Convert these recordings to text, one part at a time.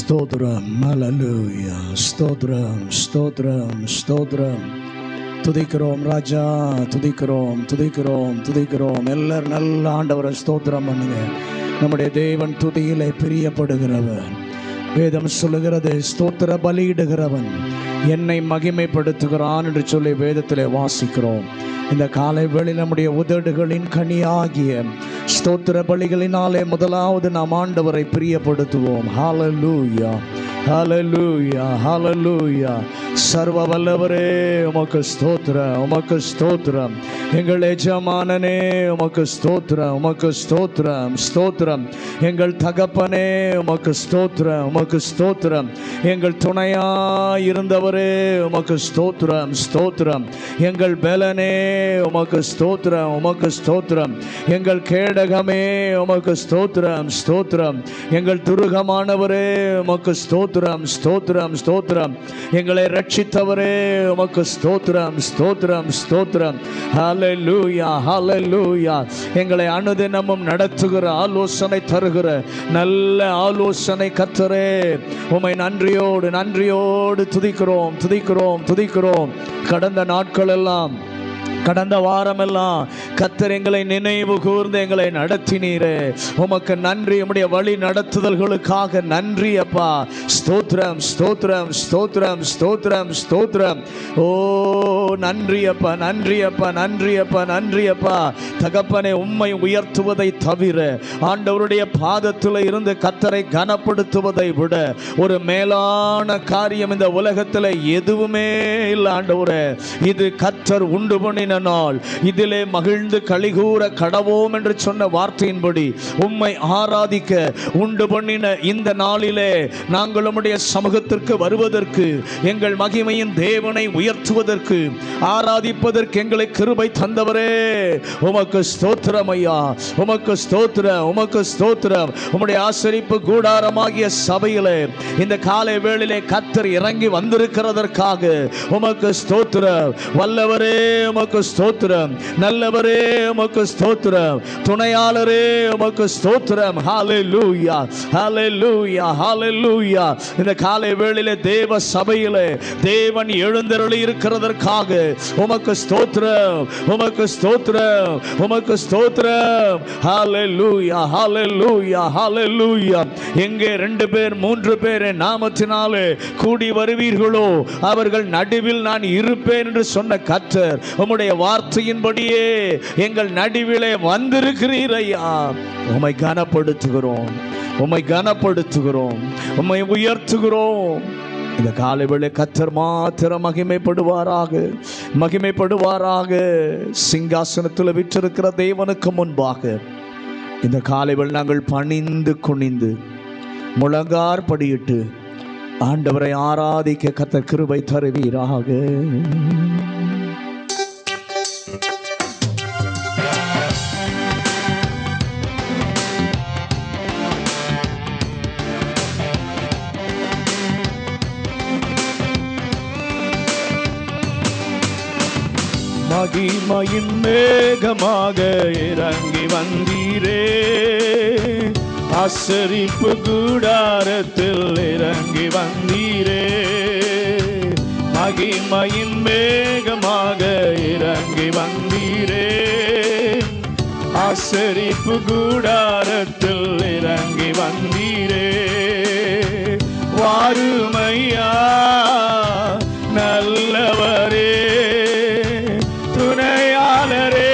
ஸ்தோத்ரம், ஹல்லேலூயா. ஸ்தோத்ரம், ஸ்தோத்ரம், ஸ்தோத்ரம். துதிக்கிறோம் ராஜா, துதிக்கிறோம், துதிக்கிறோம், துதிக்கிறோம். எல்லாரும் நல்ல ஆண்டவரை ஸ்தோத்திரம் பண்ணுங்க. நம்முடைய தேவன் துதியிலே பிரியப்படுகிறவர். வேதம் சொல்லுகிறது, ஸ்தோத்திர பலியிடுகிறவன் என்னை மகிமைப்படுத்துகிறான் என்று சொல்லி வேதத்திலே வாசிக்கிறோம். இந்த காலை வேளையில் நம்முடைய உதடுகளின் கனியாகிய ஸ்தோத்திர பலிகளினாலே முதலாவது நாம் ஆண்டவரை பிரியப்படுத்துவோம். ஹல்லேலூயா, ஹல்லேலூயா, ஹல்லேலூயா. சர்வ வல்லவரே உமக்கு ஸ்தோத்திரம், உமக்கு ஸ்தோத்திரம். எங்கள் எஜமானனே உமக்கு ஸ்தோத்திரம், உமக்கு ஸ்தோத்திரம், ஸ்தோத்திரம். எங்கள் தகப்பனே உமக்கு ஸ்தோத்திரம், உமக்கு ஸ்தோத்திரம். எங்கள் துணையாய் இருந்தவரே உமக்கு ஸ்தோத்திரம், ஸ்தோத்திரம். எங்கள் பலனே உமக்கு ஸ்தோத்திரம், உமக்கு ஸ்தோத்திரம். எங்கள் கேடகமே உமக்கு ஸ்தோத்திரம், ஸ்தோத்திரம். எங்கள் துருகமானவரே உமக்கு ஸ்தோத்திரம், ஸ்தோத்திரம், ஸ்தோத்திரம். எங்களை ரட்சித்தவரே உமக்கு ஸ்தோத்திரம், ஸ்தோத்திரம், ஸ்தோத்திரம். ஹல்லேலூயா, ஹல்லேலூயா. எங்களை அனுதினமும் நடத்துகிற, ஆலோசனை தருகிற நல்ல ஆலோசனை கர்த்தரே, உம்மை நன்றியோடு நன்றியோடு துதிக்கிறோம், துதிக்கிறோம், துதிக்கிறோம். கடந்த நாட்கள் எல்லாம், கடந்த வாரமெல்லாம் கர்த்தர் எங்களை நினைவு கூர்ந்து எங்களை நடத்தினீரே, உமக்கு நன்றி. உம்முடைய வழி நடத்துதல்களுக்காக நன்றி அப்பா. ஸ்தோத்திரம், ஸ்தோத்திரம், ஸ்தோத்திரம், ஸ்தோத்திரம், ஸ்தோத்திரம். ஓ நன்றி அப்பா, நன்றி அப்பா, நன்றி அப்பா, நன்றி அப்பா. தகப்பனை உம்மை உயர்த்துவதை தவிர, ஆண்டவருடைய பாதத்தில் இருந்து கர்த்தரை கனப்படுத்துவதை விட ஒரு மேலான காரியம் இந்த உலகத்தில் எதுவுமே இல்லை ஆண்டவரே. இது கர்த்தர் உண்டு பண்ணின நாள், இதிலே மகிழ்ந்து கலிகூர கடவோம் என்று சொன்ன வார்த்தையின்படி உம்மை ஆராதிக்க உண்டு பண்ணின இந்த நாளிலே நாங்கள் உம்முடைய சமூகத்திற்கு வருவதற்கு, எங்கள் மகிமையின் தேவனை உயர்த்துவதற்கு, ஆராதிப்பதற்கு எங்களை கிருபை தந்தவரே, உமக்கு ஸ்தோத்திரம் ஐயா, உமக்கு ஸ்தோத்திரம், உமக்கு ஸ்தோத்திரம். உம்முடைய ஆசரிப்பு கூடாரமாகிய சபையிலே இந்த காலை வேளையிலே கர்த்தர் இறங்கி வந்திருக்கிறதற்காக உமக்கு ஸ்தோத்திரம். வல்லவரே உமக்கு ஸ்தோத்திரம், நல்லவரே உமக்கு ஸ்தோத்திரம், துணையாளரே உமக்கு ஸ்தோத்திரம். ஹல்லேலூயா, ஹல்லேலூயா, ஹல்லேலூயா. இந்த காலை வேளையிலே தேவ சபையிலே தேவன் எழுந்தருளி இருக்கிறதற்காக உமக்கு ஸ்தோத்திரம், உமக்கு ஸ்தோத்திரம், உமக்கு ஸ்தோத்திரம். ஹல்லேலூயா, ஹல்லேலூயா, ஹல்லேலூயா. எங்கே 2 பேர் 3 பேர் நாமத்தினாலே கூடி வருவீர்களோ அவர்கள் நடுவில் நான் இருப்பேன் என்று சொன்ன கர்த்தர் உம்முடைய வார்த்தையின்படியே எங்கள் நடுவிலே வந்திருக்கிறீர் ஐயா. உம்மை கனப்படுத்துகிறோம், உம்மை கனப்படுத்துகிறோம், உம்மை உயர்த்துகிறோம். இந்த காலை வேளை கர்த்தர் மாத்திரம் மகிமைப்படுவாராக, மகிமைப்படுவாராக. சிங்காசனத்தில் விற்றிருக்கிற தேவனுக்கு முன்பாக இந்த காலை வேளை நாங்கள் பணிந்து குனிந்து முழங்கார் படியிட்டு ஆண்டவரை ஆராதிக்க கர்த்தர் கிருபை தருவீராக. மகிமையின் மேகமாக இறங்கி வந்தீரே, ஆசரிப்பு கூடாரத்தில் இறங்கி வந்தீரே. மகிமையின் மேகமாக இறங்கி வந்தீரே, ஆசரிப்பு கூடாரத்தில் இறங்கி வந்தீரே. வாருமையா நல்லவரே, துணையாளரே,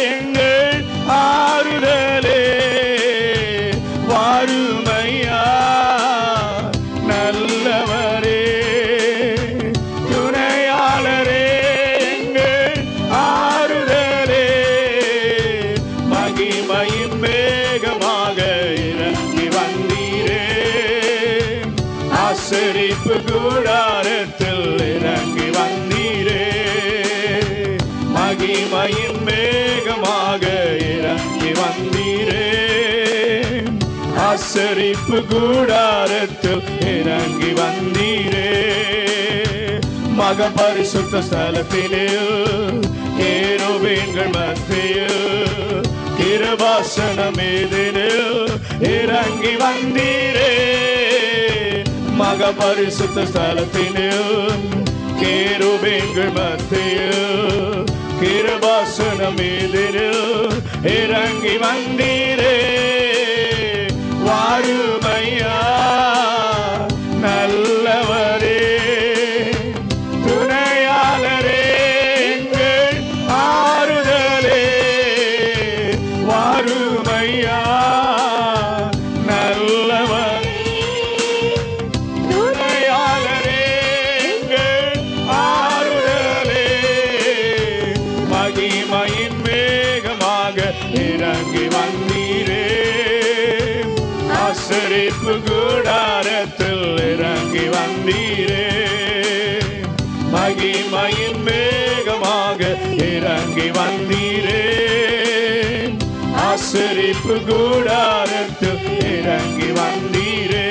எங்கள் ஆறுதலே. வாருமையா நல்லவரே, துணையாளரே, எங்கள் ஆறுதலே. மகிமையின் மேகமாக இறங்கி வந்தீரே, ஆசரிப்பு கூடாரத்தில் இறங்கி வந்தீரே. மகிமையின் மேகமாக இறங்கி வந்தீரே, ஆசரிப்பு கூடாரத்தில் இறங்கி வந்தீரே. மக பரிசுத்த ஸ்தலத்திலே கேருபீன்கள் மத்தியில் கிருபாசனம் மீதில் இறங்கி வந்தீரே. மகா பரிசுத்த ஸ்தலத்தினில் கேருபீன்கள் மத்தியில் கிருபாசனம் மீதினில் இறங்கி வந்தீரே. வாருமையா நல்லவரே, துணையாளரே, எங்கள் ஆறுதலே. வாருமையா நல்லவரே, துணையாளரே, எங்கள் ஆறுதலே. மகிமையின் மேகமாக இறங்கி வந்தீரே. ஆசரிப்பு கூடாரத்தில் இறங்கி வந்தீரே. மகிமையின் மேகமாக இறங்கி வந்தீரே. ஆசரிப்பு கூடாரத்தில் இறங்கி வந்தீரே.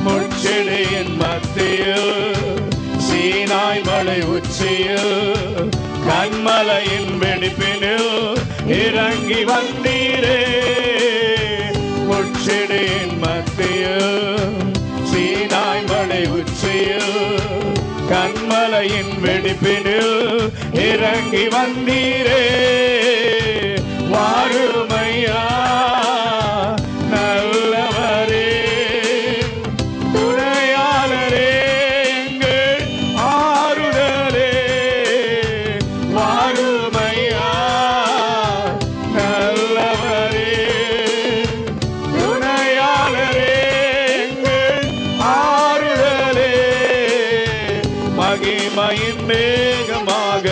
முட்செடியின் மத்தியில் சீனாய் மலை உச்சியில் கண்மலையின் வெடிப்பினில் இறங்கி வந்தீரே. முட்செடியின் மத்தியில் சீனாய் மலை உச்சியில் கண்மலையின் வெடிப்பினில் இறங்கி வந்தீரே. வாருமையா நல்லவரே, துணையாளரே, எங்கள் ஆறுதலே. வாருமையா நல்லவரே, துணையாளரே, எங்கள் ஆறுதலே. மகிமையின் மேகமாக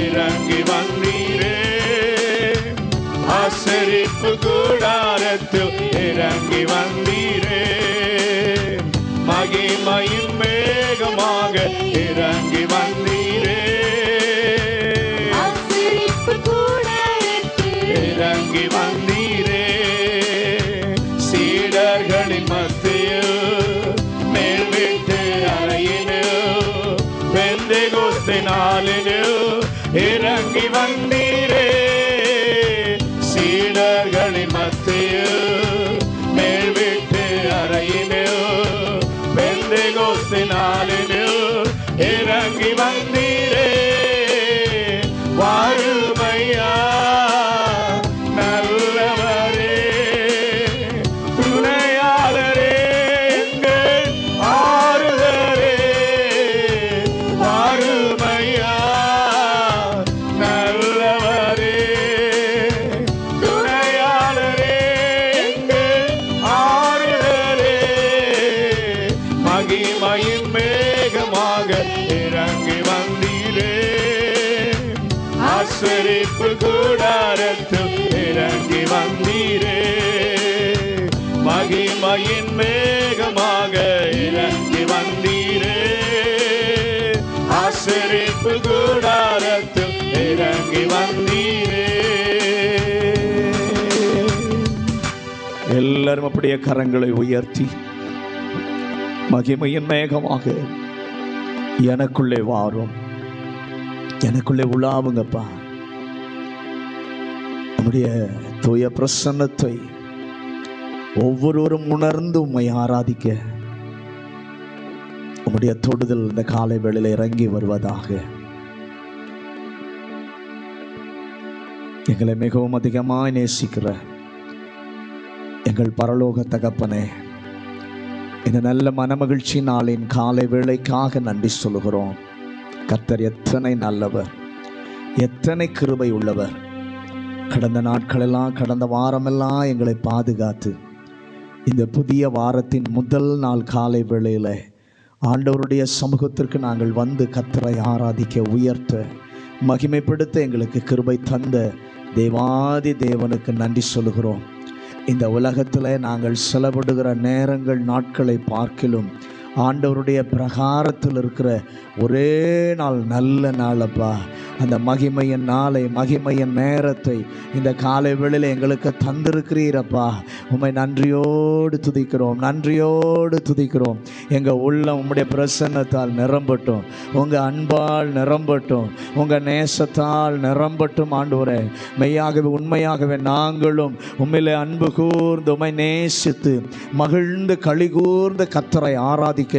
இறங்கி வந்தீரே. ஆசரிப்பு கூடாரத்தில் இறங்கி வந்தீரே. மகிமையின் மேகமாக இறங்கி வந்தீரே. ஆசரிப்பு கூடாரத்தில் இறங்கி வந்தீரே. சீடர்களின் மத்தியில் மேல் வீட்டு அறையினில் பெந்தெகோஸ்தே நாளினில் இறங்கி வந்தீரே. சீடர்களின் மத்தியில் மேல் வீட்டு அறையினில் பெந்தெகோஸ்தே நாளினில் இறங்கி வந்தீரே. வாருமையா நல்லவரே, துணையாளரே, எங்கள் ஆறுதலே. வாருமையா நல்லவரே, துணையாளரே, எங்கள் ஆறுதலே. மகிமையின் மேகமாக இறங்கி வந்தீரே. ஆசரிப்பு கூடாரத்தில் இறங்கி வந்தீரே. மகிமையின் மேகமாக இறங்கி வந்தீரே. ஆசரிப்பு கூடாரத்தில் இறங்கி வந்தீரே. எல்லாரும் அப்படியே கரங்களை உயர்த்தி மகிமையின் மேகமாக எனக்குள்ளே வாரும், எனக்குள்ளே உலாவுங்கப்பா. நம்முடைய தூய பிரசன்னத்தை ஒவ்வொருவரும் உணர்ந்து உம்மை ஆராதிக்க உம்முடைய தொடுதல் இந்த காலை வேளையில் இறங்கி வருவதாக. எங்களை மிகவும் அதிகமாய் நேசிக்கிற எங்கள் பரலோக தகப்பனே, இந்த நல்ல மனமகிழ்ச்சி நாளின் காலை வேளைக்காக நன்றி சொல்லுகிறோம். கர்த்தர் எத்தனை நல்லவர், எத்தனை கிருபை உள்ளவர். கடந்த நாட்களெல்லாம், கடந்த வாரமெல்லாம் எங்களை பாதுகாத்து இந்த புதிய வாரத்தின் முதல் நாள் காலை வேளையில் ஆண்டவருடைய சமூகத்திற்கு நாங்கள் வந்து கர்த்தரை ஆராதிக்க, உயர்த்த, மகிமைப்படுத்த எங்களுக்கு கிருபை தந்த தேவாதி தேவனுக்கு நன்றி சொல்லுகிறோம். இந்த உலகத்தில் நாங்கள் செலவிடுகிற நேரங்கள், நாட்களை பார்க்கிலும் ஆண்டவருடைய பிரகாரத்தில் இருக்கிற ஒரே நாள் நல்ல நாள் அப்பா. அந்த மகிமையின் நாளை, மகிமையின் நேரத்தை இந்த காலை வேளையில் எங்களுக்கு தந்திருக்கிறீரப்பா. உம்மை நன்றியோடு துதிக்கிறோம், நன்றியோடு துதிக்கிறோம். எங்கள் உள்ளம் உம்முடைய பிரசன்னத்தால் நிரம்பட்டும், உங்கள் அன்பால் நிரம்பட்டும், உங்கள் நேசத்தால் நிரம்பட்டும் ஆண்டவரே. மெய்யாகவே உண்மையாகவே நாங்களும் உம்மிலே அன்பு கூர்ந்து உம்மை நேசித்து மகிழ்ந்து களி கூர்ந்து கர்த்தரை ஆராதிக்க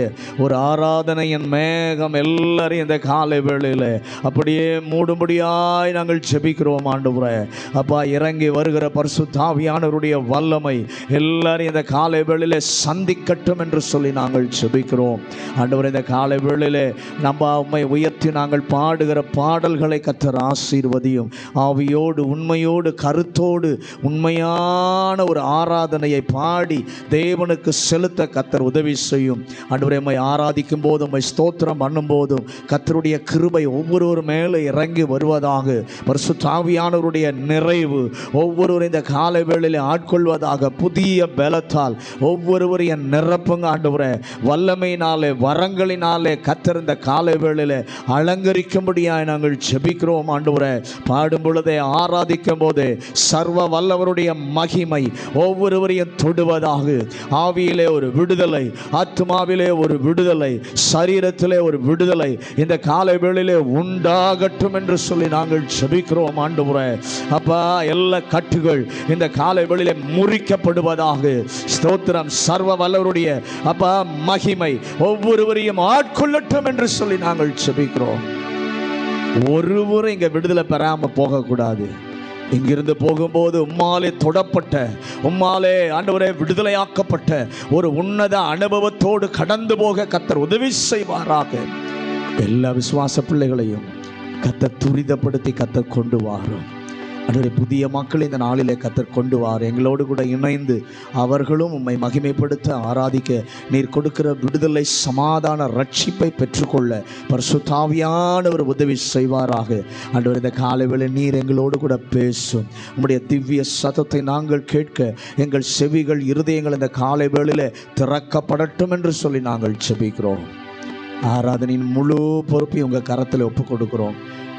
ஒரு ஆராதனையின் மேகம் எல்லாரையும் இந்த காலை வேளையில் அப்படியே மூடும்படியாய் நாங்கள் ஜெபிக்கிறோம் ஆண்டவரே. அப்பா, இறங்கி வருகிற பரிசுத்த ஆவியானவருடைய வல்லமை எல்லாரும் இந்த காலை வேளையிலே சந்திக்கட்டும் என்று சொல்லி நாங்கள் ஜெபிக்கிறோம் ஆண்டவரே. இந்த காலை வேளையிலே நம்ம உம்மை உயர்த்தி நாங்கள் பாடுகிற பாடல்களை கர்த்தர் ஆசீர்வதியும். ஆவியோடு உண்மையோடு கருத்தோடு உண்மையான ஒரு ஆராதனையை பாடி தேவனுக்கு செலுத்த கர்த்தர் உதவி செய்யும் ஆண்டவரே. உம்மை ஆராதிக்கும் போதும் உம்மை ஸ்தோத்திரம் பண்ணும் போதும் கர்த்தருடைய கிருபை ஒவ்வொருவர் மேலே இறங்கி வருவதாக, பரிசுத்த ஆவியானவருடைய நிறைவு ஒவ்வொருவரும் இந்த காலை வேளையிலே ஆட்கொள்வதாக. புதிய பலத்தால் ஒவ்வொருவரையும் நிரப்புங்க ஆண்டவரே. வல்லமையினாலே வரங்களினாலே கர்த்தர் இந்த காலை வேளையிலே அலங்கரிக்கும்படியாய் நாங்கள் ஜெபிக்கிறோம் ஆண்டவரே. பாடும் பொழுதே ஆராதிக்கும் போதே சர்வ வல்லவருடைய மகிமை ஒவ்வொருவரையும் தொடுவதாக. ஆவியிலே ஒரு விடுதலை, ஆத்மாவிலே ஒரு விடுதலை, சரீரத்திலே ஒரு விடுதலை இந்த காலை வேளையிலே உண்டாகட்டும் என்று சொல்லி நாங்கள் ஜெபிக்கிறோம் ஆண்டவரே. அப்பா, எல்லா கட்டுகள் இந்த காலை வேளையிலே முறிக்கப்படுவதாக. ஸ்தோத்திரம். சர்வ வல்லவருடைய அப்பா மகிமை ஒவ்வொருவரையும் ஆட்கொள்ளட்டும் என்று சொல்லி நாங்கள் ஜெபிக்கிறோம். ஒருவரும் இங்க விடுதலை பெறாம போகக்கூடாது. இங்கிருந்து போகும்போது உம்மாலே தொடப்பட்ட, உம்மாலே ஆண்டவரே விடுதலையாக்கப்பட்ட ஒரு உன்னத அனுபவத்தோடு கடந்து போக கர்த்தர் உதவி செய்வாராக. எல்லா விசுவாச பிள்ளைகளையும் கர்த்தர் துரிதப்படுத்தி கர்த்தர் கொண்டு வாரும் ஆண்டவரே. புதிய மக்களை இந்த நாளிலே கர்த்தர் கொண்டு வார். எங்களோடு கூட இணைந்து அவர்களும் உம்மை மகிமைப்படுத்த ஆராதிக்க நீர் கொடுக்கிற விடுதலை, சமாதான ரட்சிப்பை பெற்றுக்கொள்ள பரிசுத்த ஆவியானவர் உதவி செய்வாராக. ஆண்டவரே, இந்த காலை வேளை நீர் எங்களோடு கூட பேசும். உம்முடைய திவ்ய சத்தத்தை நாங்கள் கேட்க எங்கள் செவிகள், இருதயங்கள் இந்த காலை வேளையிலே திறக்கப்படட்டும் என்று சொல்லி நாங்கள் ஜெபிக்கிறோம். ஆராதனையின் முழு பொறுப்பையும் உங்கள் கரத்தில் ஒப்பு கொடுக்குறோம்.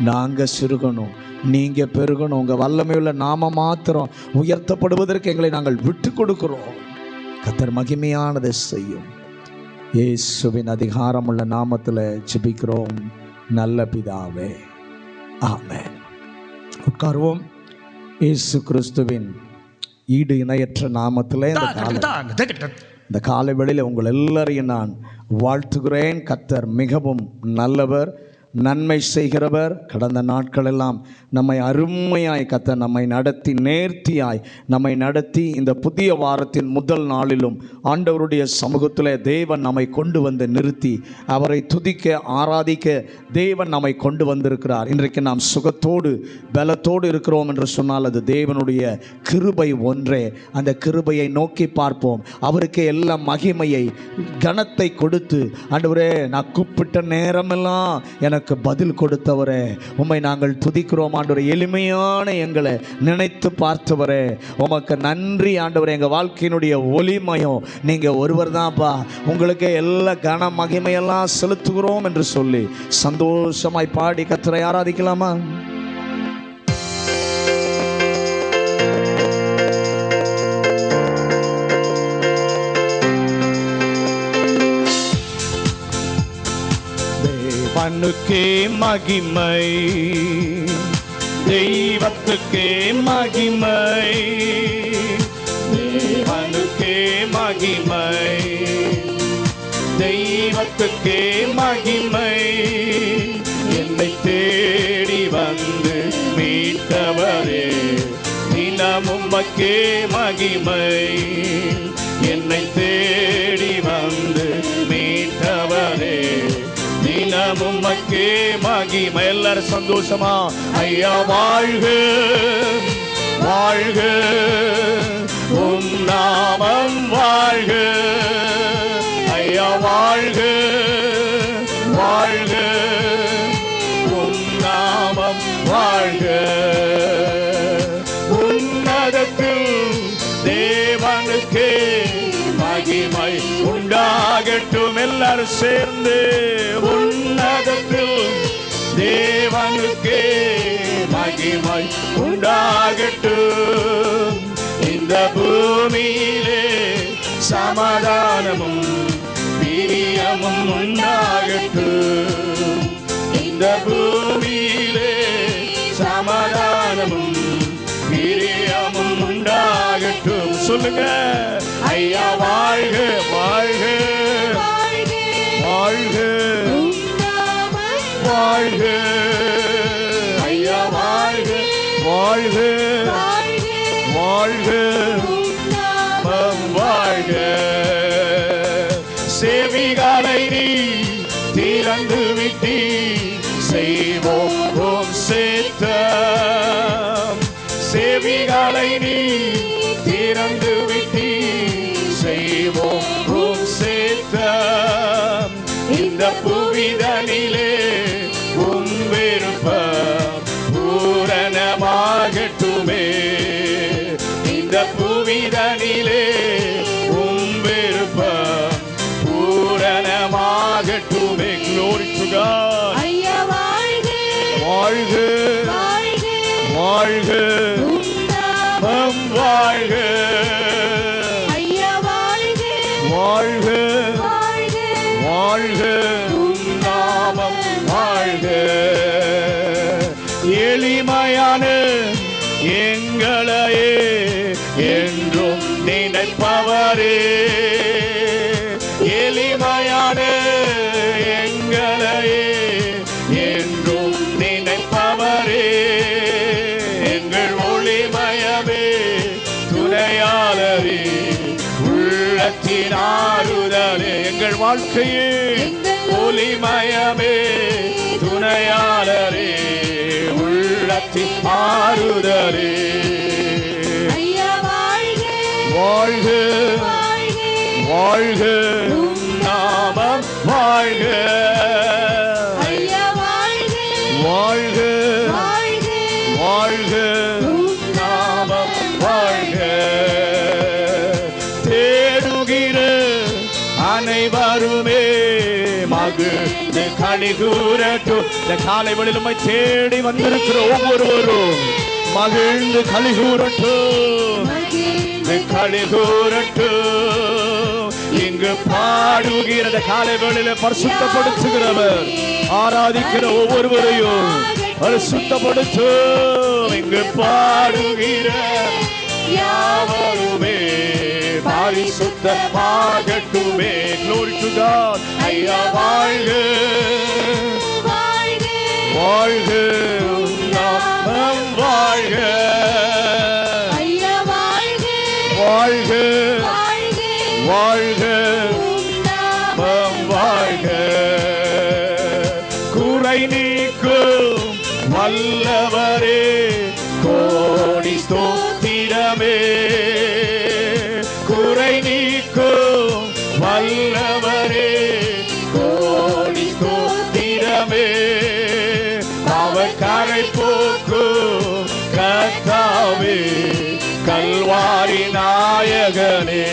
நாங்கள் சிறுகணும், நீங்கள் பெருகணும். உங்கள் வல்லமையுள்ள நாம மாத்திரம் உயர்த்தப்படுவதற்கு எங்களை நாங்கள் விட்டு கொடுக்கிறோம். கர்த்தர் மகிமையானதை செய்யும். இயேசுவின் அதிகாரமுள்ள நாமத்தில் ஜெபிக்கிறோம் நல்ல பிதாவே, ஆமென். உட்காருவோம். இயேசு கிறிஸ்துவின் ஈடு இணையற்ற நாமத்தில் இந்த காலை வேளையில் உங்கள் எல்லாரையும் நான் வாழ்த்துகிறேன். கர்த்தர் மிகவும் நல்லவர், நன்மை செய்கிறவர். கடந்த நாட்களெல்லாம் நம்மை அருமையாய் கர்த்தர் நம்மை நடத்தி, நேர்த்தியாய் நம்மை நடத்தி, இந்த புதிய வாரத்தின் முதல் நாளிலும் ஆண்டவருடைய சமூகத்தில் தேவன் நம்மை கொண்டு வந்து நிறுத்தி அவரை துதிக்க, ஆராதிக்க தேவன் நம்மை கொண்டு வந்திருக்கிறார். இன்றைக்கு நாம் சுகத்தோடு பலத்தோடு இருக்கிறோம் என்று சொன்னால் அது தேவனுடைய கிருபை ஒன்றே. அந்த கிருபையை நோக்கி பார்ப்போம். அவருக்கு எல்லா மகிமையை, கனத்தை கொடுத்து, ஆண்டவரே நான் கூப்பிட்ட நேரமெல்லாம் எனக்கு பதில் கொடுத்தவரே உம்மை நாங்கள் துதிக்கிறோம் ஆண்டவரே. எளிமையான எங்களை நினைத்து பார்த்தவரே உமக்கு நன்றி ஆண்டவரே. எங்கள் வாழ்க்கையினுடைய ஒளிமயம் நீங்கள் ஒருவர் தான்ப்பா. உங்களுக்கு எல்லா கன மகிமையெல்லாம் செலுத்துகிறோம் என்று சொல்லி சந்தோஷமாய் பாடி கர்த்தரை ஆராதிக்கலாமா? தேவனுக்கே மகிமை, தெய்வத்துக்கே மகிமை, தேவனுக்கே மகிமை, தெய்வத்துக்கே மகிமை. என்னை தேடி வந்து மீட்டவரே தினமும் மக்கே மகிமை. என்னை தேடி வந்து மீட்டவரே தினமும் மக்கே மகிமை. எல்லாரும் சந்தோஷமா ஐயா வாழ்க வாழ்க, உம் நாமம் வாழ்க. ஐயா வாழ்க வாழ்க, உம் நாமம் வாழ்க. உன்னதத்தில் தேவனுக்கே மகிமை உண்டாகட்டும். எல்லாரும் சேர்ந்து உன்னதத்தில் தேவ தேவனுக்கே மகிமை உண்டாகட்டும். இந்த பூமியிலே சமாதானமும் பிரியமும் உண்டாகட்டும். இந்த பூமியிலே சமாதானமும் பிரியமும் உண்டாகட்டும். சொல்லுங்க ஐயா வாழ்க வாழ்க வாழ்க வாழ்க ஐயா வாழ்க வாழ்க வாழ்க வாழ்க. செவிகளை நீ திறந்து விட்டி செய்வோம் சேத்தம். செவிகளை நீ திறந்து விட்டி செய்வோம் சேத்தம். இந்த புவிதனிலே உம் விருப்பம் பூரணமாகட்டுமே. இந்த புவிதனிலே உம் விருப்பம் பூரணமாகட்டுமே. Glory to God. ஐயா வாழ்க வாழ்க வாழ்க உம் வாழ்க ஐயா வாழ்க வாழ்க வாழ்க உம் நாமம் வாழ்க. எளிமையான எங்களையே என்றும் நினைப்பவரே. எளிமையான எங்களையே என்றும் நினைப்பவரே. எங்கள் ஒளிமயமே துணையாளரே உள்ளத்தின் ஆறுதலே. எங்கள் வாழ்க்கையே ஒளிமயமே துணையாளரே உள்ளத்தின் ஆறுதலே. வாழ்க வாழ்க நாமம் வாழ்க வாழ்க வாழ்க நாமம் வாழ்க. தேடுகிற அனைவருமே மகிழ்ந்து களி கூறட்டும். இந்த காலை வேளையிலுமை தேடி வந்திருக்கிற ஒவ்வொருவரும் மகிழ்ந்து களி கூறட்டும் களி கூறட்டும். இங்கு பாடுகிற காலை வேளையில பரிசுத்தப்படுத்துகிறவர் ஆராதிக்கிற ஒவ்வொருவரையும் பரிசுத்தப்படுத்தும். இங்கு பாடுகிற யாவருமே பரிசுத்தமாகட்டுமே. Glory to God. ஐயா வாழ்க வாழ்க நாமம் வாழ்க வாழ்க வாழ்க வாழ்க. குறை நீக்கும் வல்லவரே கோடி ஸ்தோத்திரமே. குறை நீக்கும் வல்லவரே கோடி ஸ்தோத்திரமே. அவர் கரை போக்கும் கர்த்தாவே கல்வாரி நாயகனே.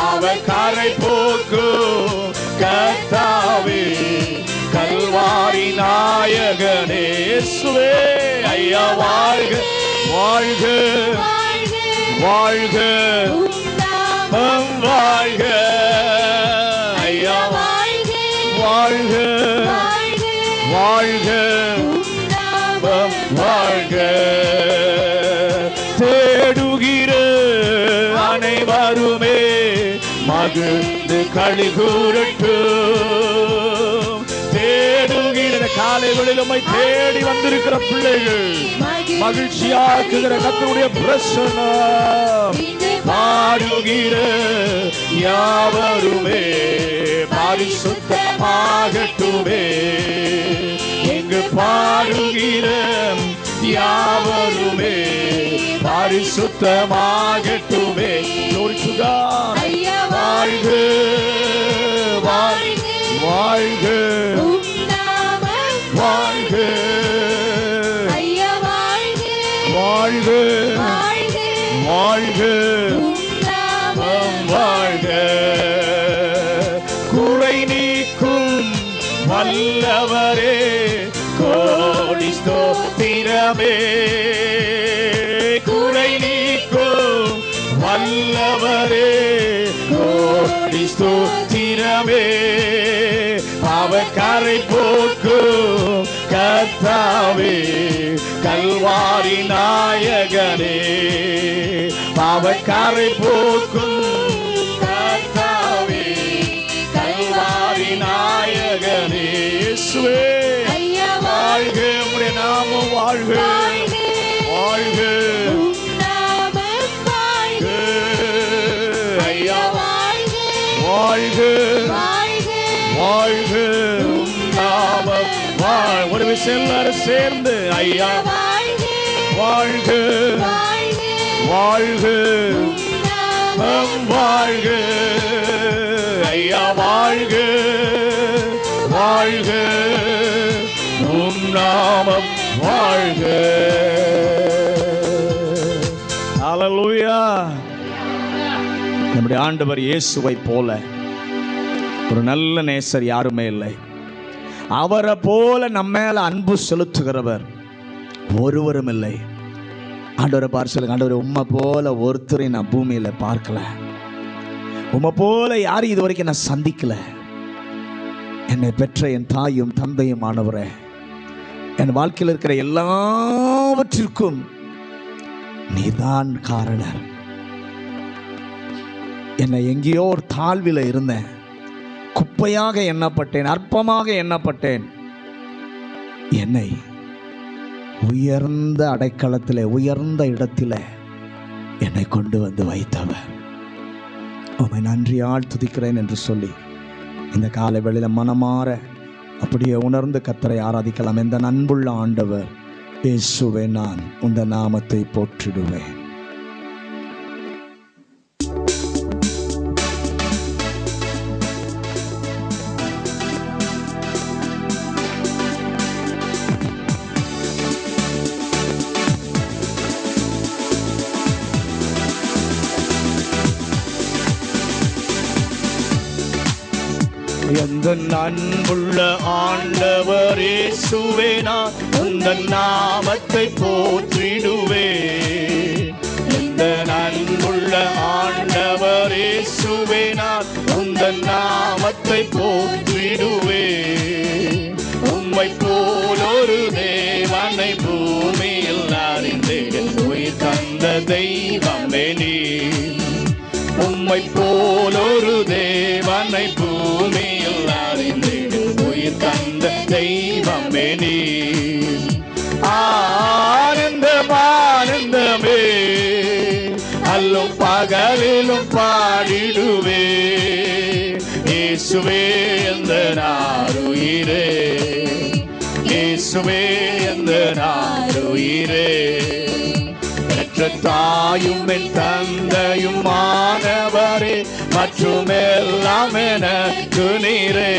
அவர் கரை போக்கும் கர்த்தாவே கல்வாரி நாயகனே. இயேசுவே ஐயா வாழ்க வாழ்க வாழ்க வாழ்க ஐயா வாழ்க வாழ்க வாழ்க. தேடுகிற அனைவருமே மகிழ்ந்து களி கூறட்டும். தேடுகிற காலைகளில் உம்மை தேடி வந்திருக்கிற பிள்ளைகள் மகிழ்ச்சியாக்குகிற கர்த்தருடைய பிரசன்னம். பாடுகிற யாவருமே பரிசுத்தமாகட்டுமே. இங்கு பாடுகிற யாவருமே பரிசுத்தமாகட்டுமே. Glory to God. வாழ்க வாழ்க வாழ்க வாழ்க வாழ்க வாழ்க வாழ்க. குறை நீக்கும் வல்லவரே ஸ்தோத்திரமே, குறை நீக்கும் வல்லவரே கோடி ஸ்தோத்திரமே, பாவக்கரை போக்கும் கர்த்தாவே கல்வாரி நாயகனே, பாவக்கரை போக்கும் கர்த்தாவே கல்வாரி நாயகனே. இயேசுவே வாழ்க, உம்முடைய நாமம் வாழ்க, வாழ்க ஐயா, வாழ்க வாழ்க உம் நாமம் வாழ். ஒரு விஷயம் எல்லாரும் சேர்ந்து ஐயா வாழ்க வாழ்க வாழ்க ஐயா, வாழ்க வாழ்க உம் நாமம் வாழ்க. ஹல்லேலூயா. நம்முடைய ஆண்டவர் இயேசுவை போல ஒரு நல்ல நேசர் யாருமே இல்லை. அவரை போல நம்ம மேல அன்பு செலுத்துகிறவர் ஒருவரும் இல்லை. ஆண்டவரை பார்த்து சொல்லுங்க, ஆண்டவரை உம்மை போல ஒருத்தரை நான் பூமியில பார்க்கல, உம்மை போல யாரும் இது வரைக்கும் நான் சந்திக்கல. என்னை பெற்ற என் தாயும் தந்தையும் ஆனவரே, என் வாழ்க்கையில் இருக்கிற எல்லாவற்றிற்கும் நீதான் காரணர். என்னை எங்கேயோ ஒரு தாழ்வில் இருந்தேன், குப்பையாக எண்ணப்பட்டேன், அற்பமாக எண்ணப்பட்டேன். என்னை உயர்ந்த அடைக்கலத்திலே உயர்ந்த இடத்திலே என்னை கொண்டு வந்து வைத்தவர். உம்மை நன்றியால் துதிக்கிறேன் என்று சொல்லி இந்த காலை வேளையில மனமாற அப்படியே உணர்ந்து கர்த்தரை ஆராதிக்கலாம். இந்த அன்புள்ள ஆண்டவர் இயேசுவே, நான் உந்த நாமத்தை போற்றிடுவேன். எந்த அன்புள்ள ஆண்டவர் இயேசுவே, நான் உந்தன் நாமத்தை போற்றிடுவேன். எந்த அன்புள்ள ஆண்டவர் இயேசுவே, நான் உந்தன் நாமத்தை போற்றிடுவேன். உம்மை போல் ஒரு தேவனை பூமியில் அறிந்தேன், உயிர் தந்த தெய்வமே நீ. உம்மை போல் ஒரு தேவனை பூமியில் அறிந்தேன், உயிர் தந்த தெய்வமே நீ. ஆனந்தம் ஆனந்தமே, அல்லும் பகலிலும் பாடிடுவே. இயேசுவே எந்த நாருயிரே, இயேசுவே எந்த நாருயிரே. தாயும் என் தந்தையும் மாணவரே, மற்றும் எல்லாம் எனக்கு நீரே.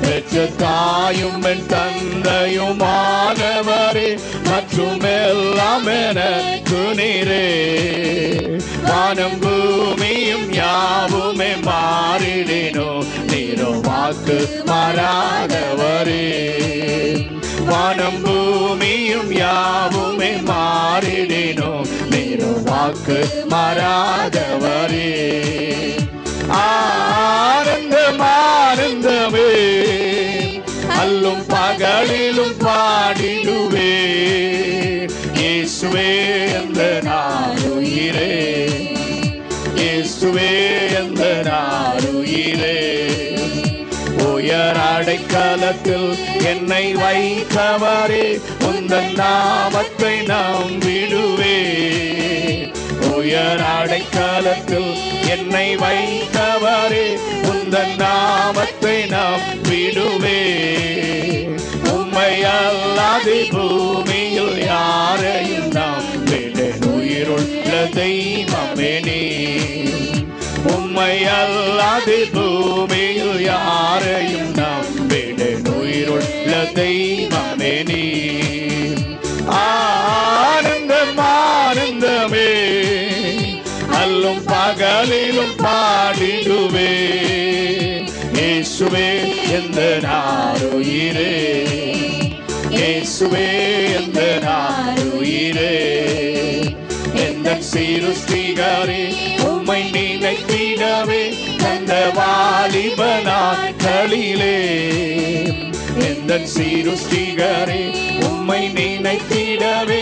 பெற்ற தாயும் என் தந்தையும் மாணவரே, மற்றும் எல்லாம் எனக்கு நீரே. வானம் பூமியும் யாவுமே மாறிடினோ, நீரோ வாக்கு மாறாதவரே. வானம் பூமியும் யாவுமே மாறிடினோ, நீரோ வாக்கு மாறாதவரே. ஆனந்தம் ஆனந்தமே, அல்லும் பகலிலும் பாடிடுவே. இயேசுவே எந்த நாருயிரே, இயேசுவே எந்த நாருயிரே. உயர் அடைக்கலத்தில் என்னை வைத்தவரே, உந்தன் நாமத்தை நம்பிடுவே. உயர் அடைக்கலத்தில் என்னை வைத்தவரே, உந்தன் நாமத்தை நம்பிடுவே. உம்மை அல்லாது பூமியில் யாரையும் நம்பினேன், உயிருள்ள தெய்வமே நீ. உம்மை அல்லாது பூமியில் யாரையும் நம்பினேன், உயிருள்ள தெய்வமே நீ. ஆனந்தம் ஆனந்தமே, அல்லும் பகலிலும் பாடிடுவே. இயேசுவே எந்த நாருயிரே, இயேசுவே எந்த சிருஷ்டிகரே உம்மை நினைத்திடவே அந்த வாலிப நாட்களிலே, எந்த சிருஷ்டிகரே உம்மை நினைத்திடவே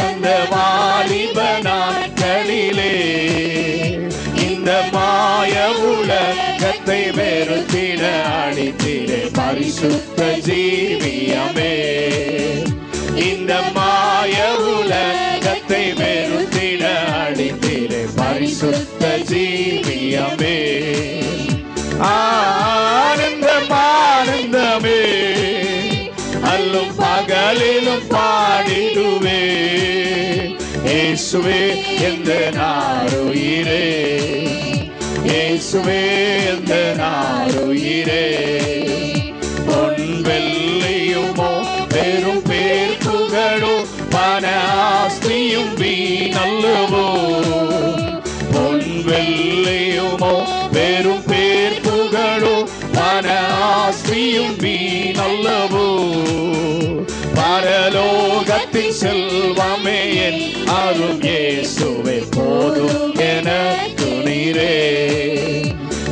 அந்த வாலிப நாட்களிலே, இந்த மாய உலகத்தை வெறுத்திட அளித்திடே பரிசுத்த ஜீவியமே, இந்த மாய உலகத்தை வெறுத்திட அளித்திடே பரிசுத்த ஜீவியமே, ஆனந்தம் ஆனந்தமே அல்லும் பகலிலும் பாடிடுவே, இயேசுவே எந்த நாருயிரே, இயேசுவே எந்த நாருயிரே, பொன் வெள்ளியுமோ பெரும் பேர் புகழோ பண ஆஸ்தியும் வீணல்லவோ, பொன் வெள்ளியுமோ பெரும் பேர் புகழோ பண ஆஸ்தியும் வீணல்லவோ, பரலோகத்தின் செல்வமே என் அருள் இயேசுவே போதும் எனக்கு நீரே,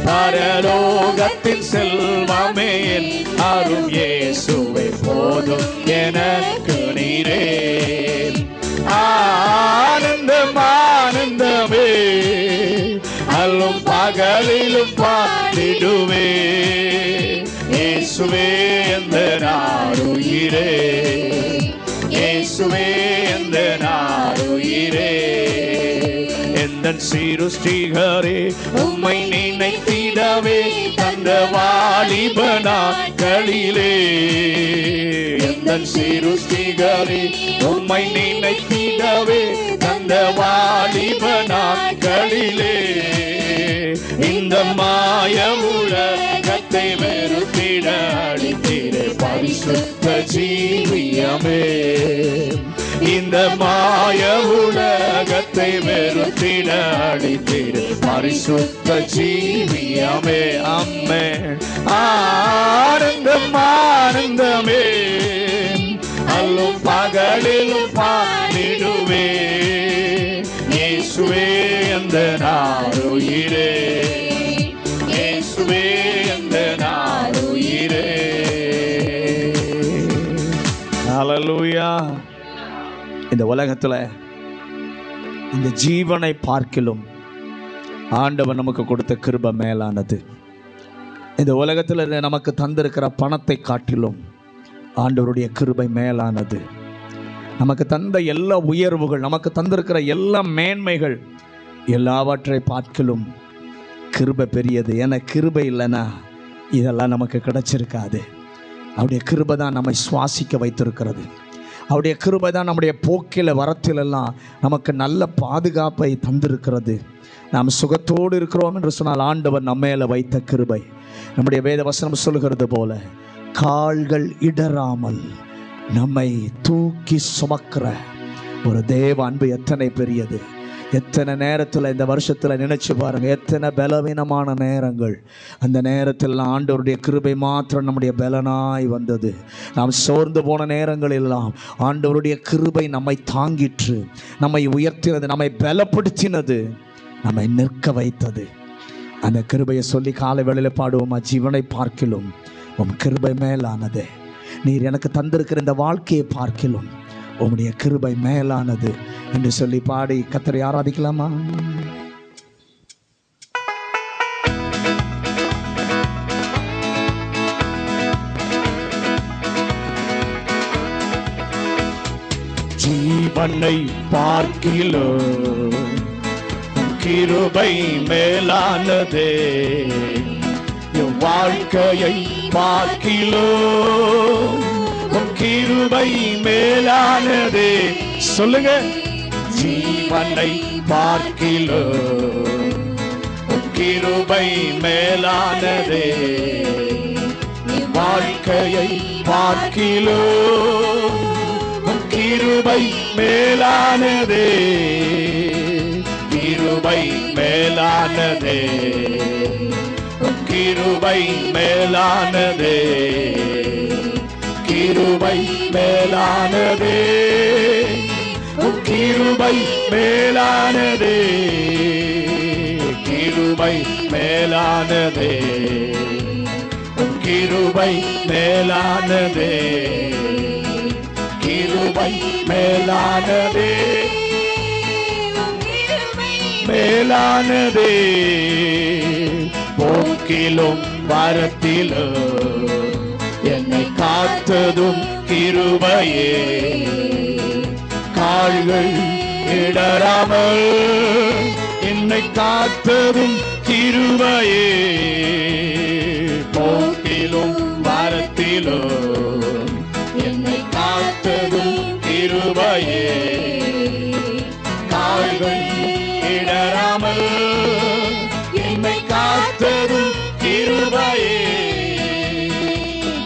பரலோகத்தின் செல்வமே என் அருள் இயேசுவே போதும் எனக்கு நீரே, ஆனந்தம் ஆனந்தமே அல்லும் பகலிலும் பாடிடுவே, இயேசுவே எந்த நாருயிரே, இயேசுவே எந்த நாருயிரே, எந்த சிருஷ்டிகரே உம்மை நினைத்திடவே அந்த வாலிப நாட்களிலே, எந்த சிருஷ்டிகரே உம்மை நினைத்திடவே அந்த வாலிப நாட்களிலே, இந்த மாய உலகத்தை வெறுத்திட அளித்திடே பரிசுத்த ஜீவியமே, இந்த மாய உலகத்தை வெறுத்திட அளித்திடே பரிசுத்த ஜீவியமே, அம்மே ஆனந்தம் ஆனந்தமே அல்லும் பகலிலும் பாடிடுவே, இயேசுவே எந்த நாருயிரே, இயேசுவே எந்த நாருயிரே. ஹல்லேலூயா. இந்த உலகத்துல இந்த ஜீவனை பார்க்கிலும் ஆண்டவர் நமக்கு கொடுத்த கிருபை மேலானது. இந்த உலகத்தில் நமக்கு தந்திருக்கிற பணத்தை காட்டிலும் ஆண்டவருடைய கிருபை மேலானது. நமக்கு தந்த எல்லா உயர்வுகள், நமக்கு தந்திருக்கிற எல்லா மேன்மைகள் எல்லாவற்றை பார்க்கிலும் கிருபை பெரியது. ஏன்னா கிருபை இல்லைன்னா இதெல்லாம் நமக்கு கிடைச்சிருக்காது. அவருடைய கிருபை தான் நம்மை சுவாசிக்க வைத்திருக்கிறது. அவருடைய கிருபை தான் நம்முடைய போக்கில் வரத்திலெல்லாம் நமக்கு நல்ல பாதுகாப்பை தந்திருக்கிறது. நாம் சுகத்தோடு இருக்கிறோம் என்று சொன்னால் ஆண்டவர் நம்ம மேலே வைத்த கிருபை. நம்முடைய வேத வசனம் சொல்கிறது போல கால்கள் இடராமல் நம்மை தூக்கி சுமக்கிற ஒரு தேவ அன்பு எத்தனை பெரியது. எத்தனை நேரத்தில் இந்த வருஷத்தில் நினைச்சு பாருங்கள், எத்தனை பலவீனமான நேரங்கள். அந்த நேரத்தில் ஆண்டவருடைய கிருபை மாத்திரம் நம்முடைய பலனாய் வந்தது. நாம் சோர்ந்து போன நேரங்களெல்லாம் ஆண்டவருடைய கிருபை நம்மை தாங்கிற்று, நம்மை உயர்த்தினது, நம்மை பலப்படுத்தினது, நம்மை நிற்க வைத்தது. அந்த கிருபையை சொல்லி காலை வேளையில் பாடுவோமா? ஜீவனை பார்க்கிலும் உம் கிருபை மேலானது. நீர் எனக்கு தந்திருக்கிற இந்த வாழ்க்கையை பார்க்கிலும் உம்முடைய கிருபை மேலானது என்று சொல்லி பாடி கர்த்தரை ஆராதிக்கலாமா? ஜீவனை பார்க்கிலும் கிருபை மேலானதே, வாழ்க்கையை பார்க்கிலும் கிருபை மேலானதே. சொல்லுங்க, ஜீவனை பார்க்கிலும் கிருபை மேலானதே, வாழ்க்கையை பார்க்கிலும் கிருபை மேலானதே, கிருபை மேலானதே, கிருபை மேலானதே, கிருபை மேலானதே, உம் கிருபை மேலானதே, கிருபை மேலானதே, உம் கிருபை மேலானதே, கிருபை மேலானதே, மேலானதே, போக்கிலும் வரத்திலும் என்னை காத்ததும் கிருபையே, கால்கள் இடராமல் என்னை காத்ததும் கிருபையே, போக்கிலும் வரத்திலும் என்னை காத்ததும் கிருபையே, கால்கள் இடராமல் என்னை காத்ததும் கிருபையே,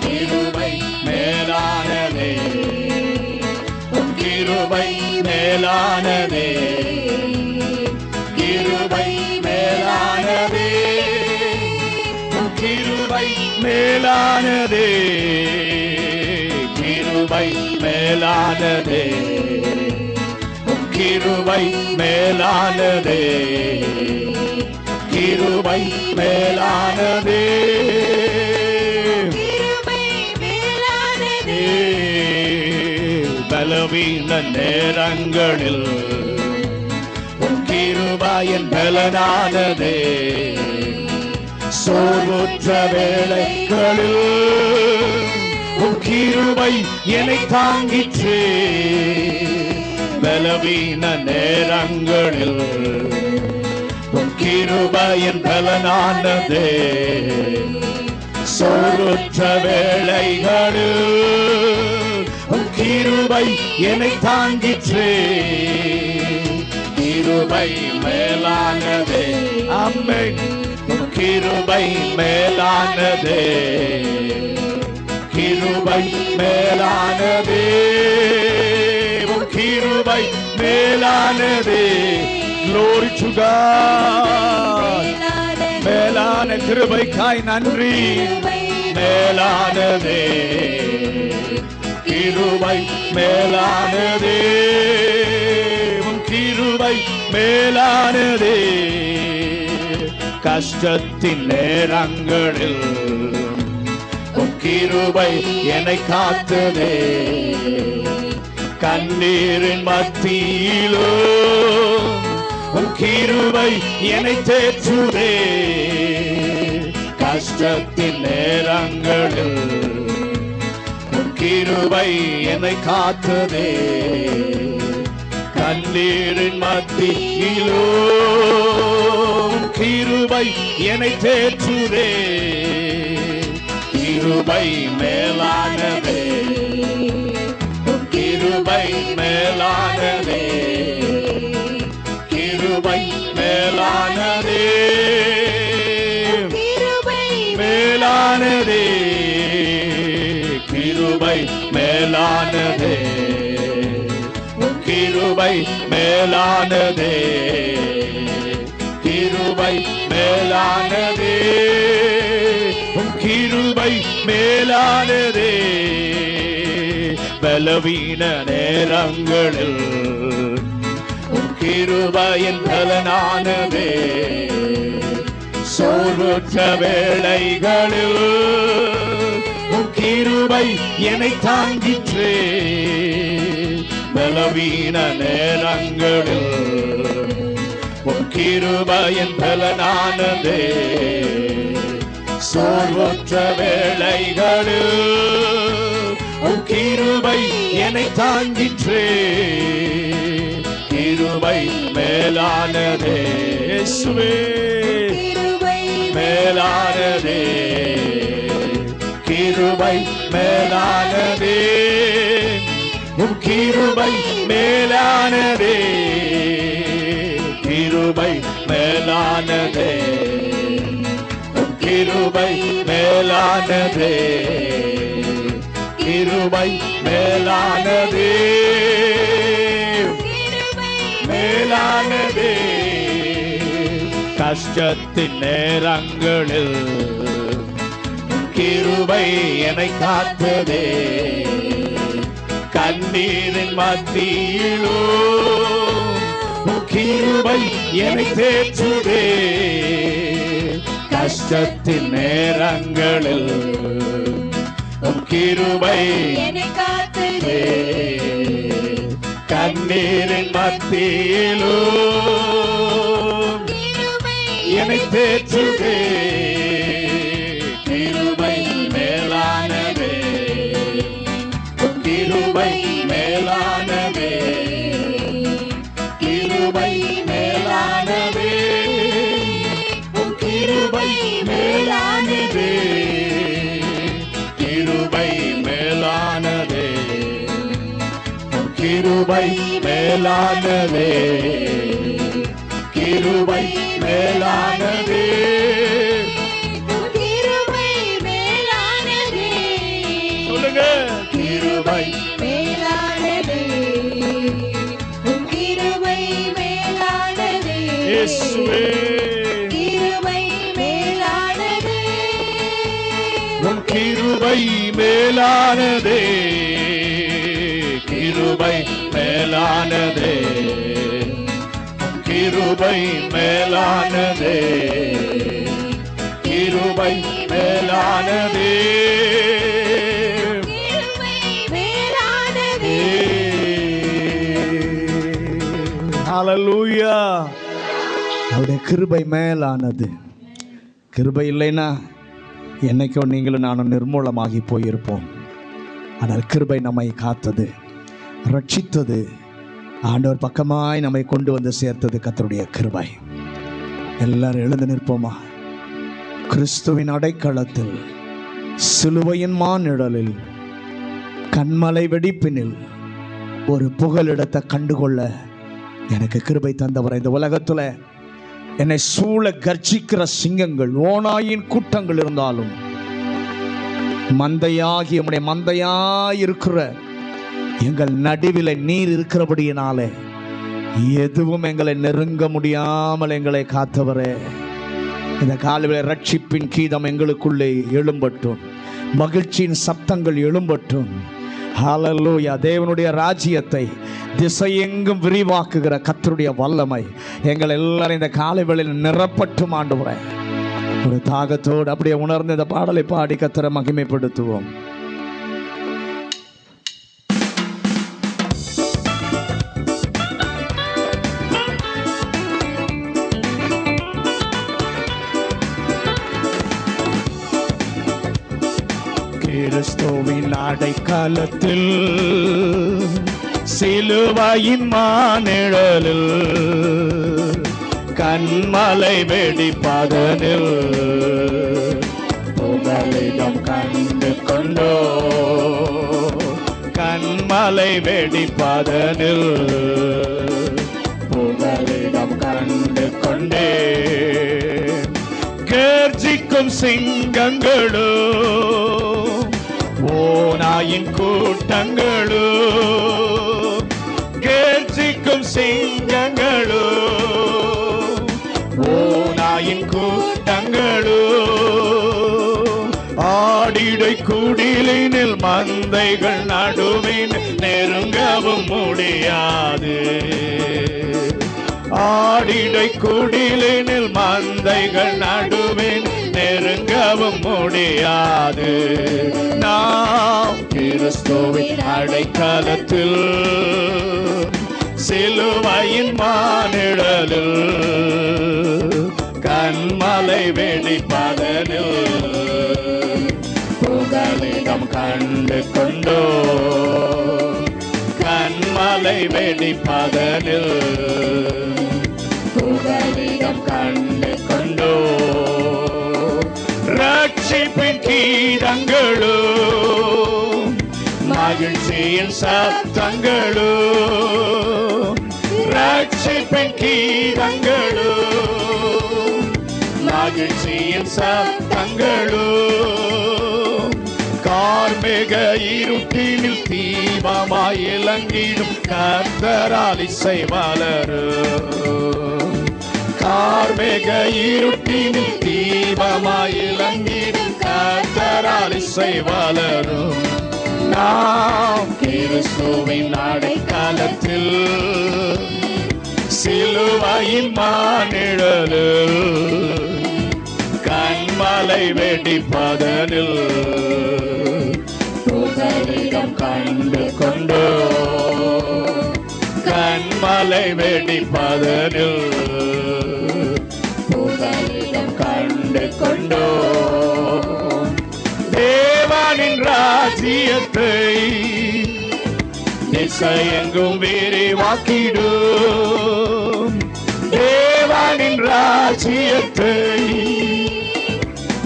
கிருபை மேலானதே, உம் கிருபை மேலானதே, கிருபை மேலானதே, உம் கிருபை மேலானதே, கிருபை மேலானதே, உம் கிருபை மேலானதே, கிருபை மேலானதே, பலவீன நேரங்களில் உம் கிருபையின் பலனானதே, சோர்வுற்ற வேளைகளில் உம் கிருபை என்னை தாங்கிற்றே, பலவீன நேரங்களில் உம் கிருபையின் பலனானதே, சோர்வுற்ற வேளைகளில் உம் கிருபை என்னை தாங்கிற்றே, கிருபை மேலானதே, ஆமென், உம் கிருபை மேலானதே, கிருபை மேலானதே, உம் கிருபை மேலானதே, glory to God, மேலான கிருபைக்காய் நன்றி, மேலானதே, கிருபை மேலானதே, உம் கிருபை மேலானதே, கஷ்டத்தின் நேரங்களில் உம் கிருபை என்னை காத்ததே, கண்ணீரின் மத்தியிலோ உம் கிருபை என்னை தேற்றுதே, கஷ்டத்தின் நேரங்களில் உம் கிருபை என்னை காத்ததே, கண்ணீரின் மத்தியிலோ உம் கிருபை என்னை தேற்றுதே, கிருபை மேலானதே, உம் கிருபை மேலானதே, கிருபை மேலானதே, மேலானதே, கிருபை மேலானதே, கிருபை மேலானதே, கிருபை மேலானதே, கிருபை மேலானதே, பலவீன நேரங்களில் கிருபையின் பலனானதே, சோர்வுற்ற வேளைகளில் கிருபை என்னை தாங்கிற்றே, பலவீன நேரங்களில் கிருபையின் பலனானதே, சோர்வுற்ற வேளைகளில் கிருபை என்னை தாங்கிற்றே, கிருபை மேலானதே, இயேசுவே மேலானதே, கிருபை மேலானதே, உம் கிருபை மேலானதே, கிருபை மேலானதே, உம் கிருபை மேலானதே, கிருபை மேலானதே, மேலானதே, கஷ்டத்தின் நேரங்களில் கிருபை என்னை காத்ததே, கண்ணீரின் மத்தியிலும் கிருபை என்னை தேற்றுதே. கஷ்டத்தின் நேரங்களில் கிருபை என்னை காத்துதே. கண்ணீரின் மத்தியிலும் என்னை தேற்றுதே. கிருபை மேலானதே, கிருபை மேலானதே, கிருபை மேலானதே, கிருபை மேலானதே, கிருபை மேலானதே, கிருபை மேலானதே, கிருபை மேலானதே, கிருபை மேலானதே. சொல்லுங்க, கிருபை மேலானதே, கிருபை மேலானதே, இயேசுவே கிருபை மேலானதே, கிருபை மேலானதே, கிருபை மேலானதே, கிருபை மேலானதே, கிருபை மேலானதே, கிருபை மேலானதே. ஹல்லேலூயா. அவருடைய கிருபை மேலானது. கிருபை இல்லைன்னா என்னைக்கோ நீங்களும் நானும் நிர்மூலமாகி போயிருப்போம். ஆனால் கிருபை நம்மை காத்தது, ரட்சித்தது, ஆண்டவர் பக்கமாய் நம்மை கொண்டு வந்து சேர்த்தது கர்த்தருடைய கிருபை. எல்லாரும் எழுந்து நிற்போமா? கிறிஸ்துவின் அடைக்கலத்தில், சிலுவையின் மாநிழலில், கண்மலை வெடிப்பினில் ஒரு புகலிடத்தை கண்டுகொள்ள எனக்கு கிருபை தந்தவர். இந்த உலகத்தில் என்னை சூழ கர்ஜிக்கிற சிங்கங்கள், ஓநாயின் கூட்டங்கள் இருந்தாலும் மந்தையாகி நம்முடைய மந்தையாயிருக்கிற எங்கள் நடுவில் நீர் இருக்கிறபடியினாலே எதுவும் எங்களை நெருங்க முடியாமல் எங்களை காத்தவரே, இந்த காலையில ரட்சிப்பின் கீதம் எங்களுக்குள்ளே எழும்பட்டும், மகிழ்ச்சியின் சப்தங்கள் எழும்பட்டும். ஹல்லேலூயா. தேவனுடைய ராஜ்யத்தை திசையெங்கும் விரிவாக்குகிற கர்த்தருடைய வல்லமை எங்கள் எல்லாரும் இந்த காலை வேளையில் நிரப்பட்டும் ஆண்டவரே. ஒரு தாகத்தோடு அப்படியே உணர்ந்து இந்த பாடலை பாடி கர்த்தரை மகிமைப்படுத்துவோம். கிறிஸ்துவின் அடைக்கலத்தில், சிலுவையின் மாநிழலில், கண்மலை வெடிப்பதனில் புகலிடம் கண்டு கொண்டோ. கண்மலை வெடிப்பதனில் புகலிடம் கண்டு கொண்டே. கர்ஜிக்கும் சிங்கங்களோ, ஓநாயின் கூட்டங்களோ, கர்ஜிக்கும் சிங்கங்களோ, ஓநாயின் கூட்டங்களோ, ஆடிடை குடிலினில் மந்தைகள் நடுவின் நெருங்கவும் முடியாது. ஆடிடை குடிலினில் மந்தைகள் நடுவின் நெருங்கவும் முடியாது. நாம் கிறிஸ்துவின் அடைக்கலத்தில், சிலுவையின் மாநிழலில், கண்மலை வெடிப்பதனில் புகலிடம் கண்டு கொண்டோ. கண்மலை வெடிப்பதனில் புகலிடம் கண்டு கொண்டோ. ரட்சிப்பின் கீதங்களோ, மகிழ்ச்சியின் சத்தங்களோ, ரட்சிப்பின் கீதங்களோ, மகிழ்ச்சியின் சத்தங்களோ, கார்மேக இருட்டினில் தீபமாய் இலங்கிடும் கர்த்தரால் இசை மலரும். கார்மேக இருட்டினில் தீபமாய் இலங்கிடும் கர்த்தரால் இசை மலரும். நாம் கிறிஸ்துவின் அடைக்கலத்தில், சிலுவையின் மானிழலில், கண்மலை வெடிப்பதனில் புகலிடம் கண்டு கொண்டோ, கண்மலை வெடிப்பதனில் புகலிடம் கண்டு கொண்டோ. தேவனின் ராஜ்யத்தை திசையெங்கும் விரிவாக்கிடும், தேவனின் ராஜ்யத்தை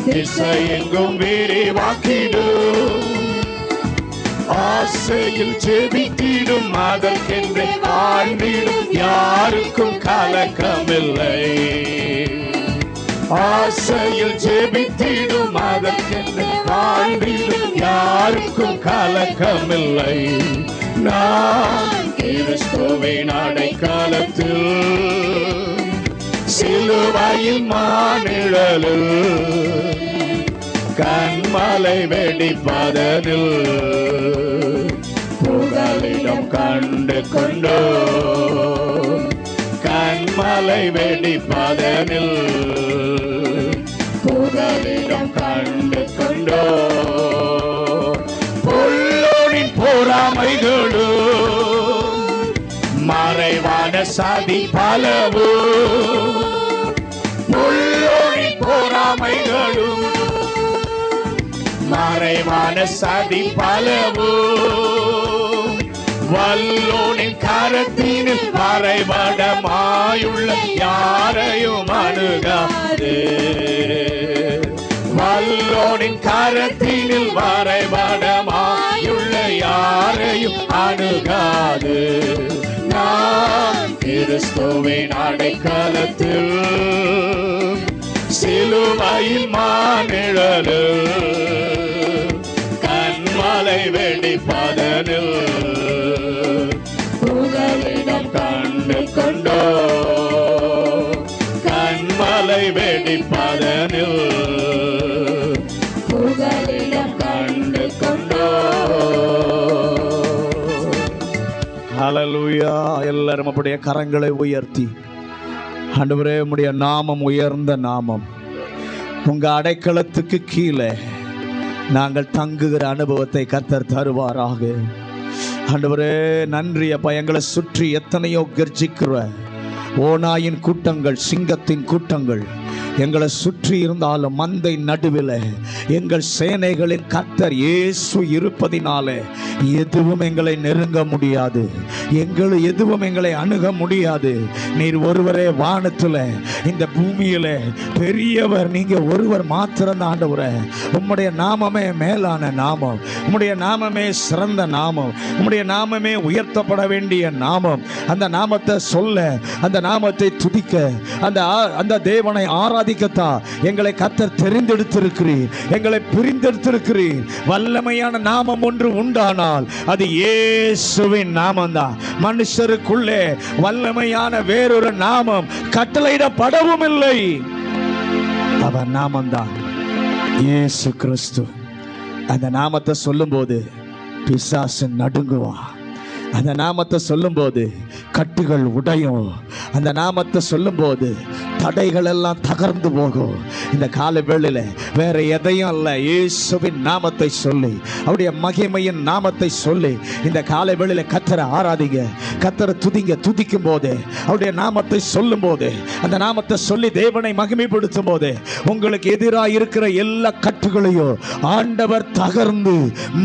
திசையெங்கும் விரிவாக்கிடும். ஆசையில் ஜெபித்திடும், அதற்கென்று வாழ்ந்திடும், யாருக்கும் கலக்கமில்லை. ஆசையில் ஜெபித்திடும், அதற்கென்று வாழ்ந்திடும், யாருக்கும் கலக்கமில்லை. நான் கிறிஸ்துவின் அடைக்கலத்தில், சிலுவையின் மானிழலில், கண்மலை வெடிப்பதனில் புகலிடம் கண்டு கொண்டோ, கண்மலை வெடிப்பதனில் புகலிடம் கண்டு கொண்டோ. பொல்லோனின் பொறாமைகளும் மறைவான சதி பலவும், பொல்லோனின் பொறாமைகளும் மறைவான சதி பலவும், வல்லோனின் கரத்தினில் மறைபடமாயுள்ள யாரையும் அணுகாது, வல்லோனின் கரத்தினில் மறைபடமாயுள்ள யாரையும் அணுகாது. நான் கிறிஸ்துவின் அடைக்கலத்தில், சிலுவையின் மானிழலில், கண்மலை வெடிப்பதனில் புகலிடம் கண்டு கொண்டோ, கண்மலை வெடிப்பதனில் புகலிடம் கண்டு கொண்டோ. ஹல்லேலூயா. எல்லாரும் அப்படியே கரங்களை உயர்த்தி, ஆண்டவரே உம்முடைய நாமம் உயர்ந்த நாமம், உங்க அடைக்கலத்துக்கு கீழே நாங்கள் தங்குகிற அனுபவத்தை கர்த்தர் தருவாராக. ஆண்டவரே நன்றி அப்பா. எங்களை சுற்றி எத்தனையோ கர்ஜிக்கிற ஓநாயின் கூட்டங்கள், சிங்கத்தின் கூட்டங்கள் எங்களை சுற்றி இருந்தாலும் மந்தை நடுவில் எங்கள் சேனைகளின் கர்த்தர் இயேசு இருப்பதினாலே எதுவும் எங்களை நெருங்க முடியாது, எதுவும் எங்களை அணுக முடியாது. நீர் ஒருவரே வானத்தில் இந்த பூமியில பெரியவர், நீங்க ஒருவர் மாத்திரம் ஆண்டவரே. உம்முடைய நாமமே மேலான நாமம், உம்முடைய நாமமே சிறந்த நாமம், உம்முடைய நாமமே உயர்த்தப்பட வேண்டிய நாமம். அந்த நாமத்தை சொல்ல, அந்த நாமத்தை துதிக்க, அந்த தேவனை ஆராதிக்கத்தான் எங்களை கர்த்தர் தெரிந்தெடுத்திருக்கிறீர், எங்களை பிரிந்தெடுத்திருக்கிறீர். வல்லமையான நாமம் ஒன்று உண்டானால் அது இயேசுவின் நாமம்தான். மனுஷருக்குள்ளே வல்லமையான வேறொரு நாமம் கட்டளையிடப்படவும் இல்லை. அவர் நாமம்தான் இயேசு கிறிஸ்து. அந்த நாமத்தை சொல்லும் போது பிசாசு நடுங்குவான், அந்த நாமத்தை சொல்லும் போது கட்டுகள் உடையும், அந்த நாமத்தை சொல்லும் போது தடைகள் எல்லாம் தகர்ந்து போகும். இந்த கால வேளையில வேற எதையும் அல்ல, இயேசுவின் நாமத்தை சொல்லி, அவருடைய மகிமையின் நாமத்தை சொல்லி இந்த கால வேளையில கர்த்தரை ஆராதிங்க, கர்த்தரை துதிங்க. துதிக்கும் போது, அவருடைய நாமத்தை சொல்லும் போது, அந்த நாமத்தை சொல்லி தேவனை மகிமைப்படுத்தும் போது உங்களுக்கு எதிராக இருக்கிற எல்லா கட்டுகளையும் ஆண்டவர் தகர்ந்து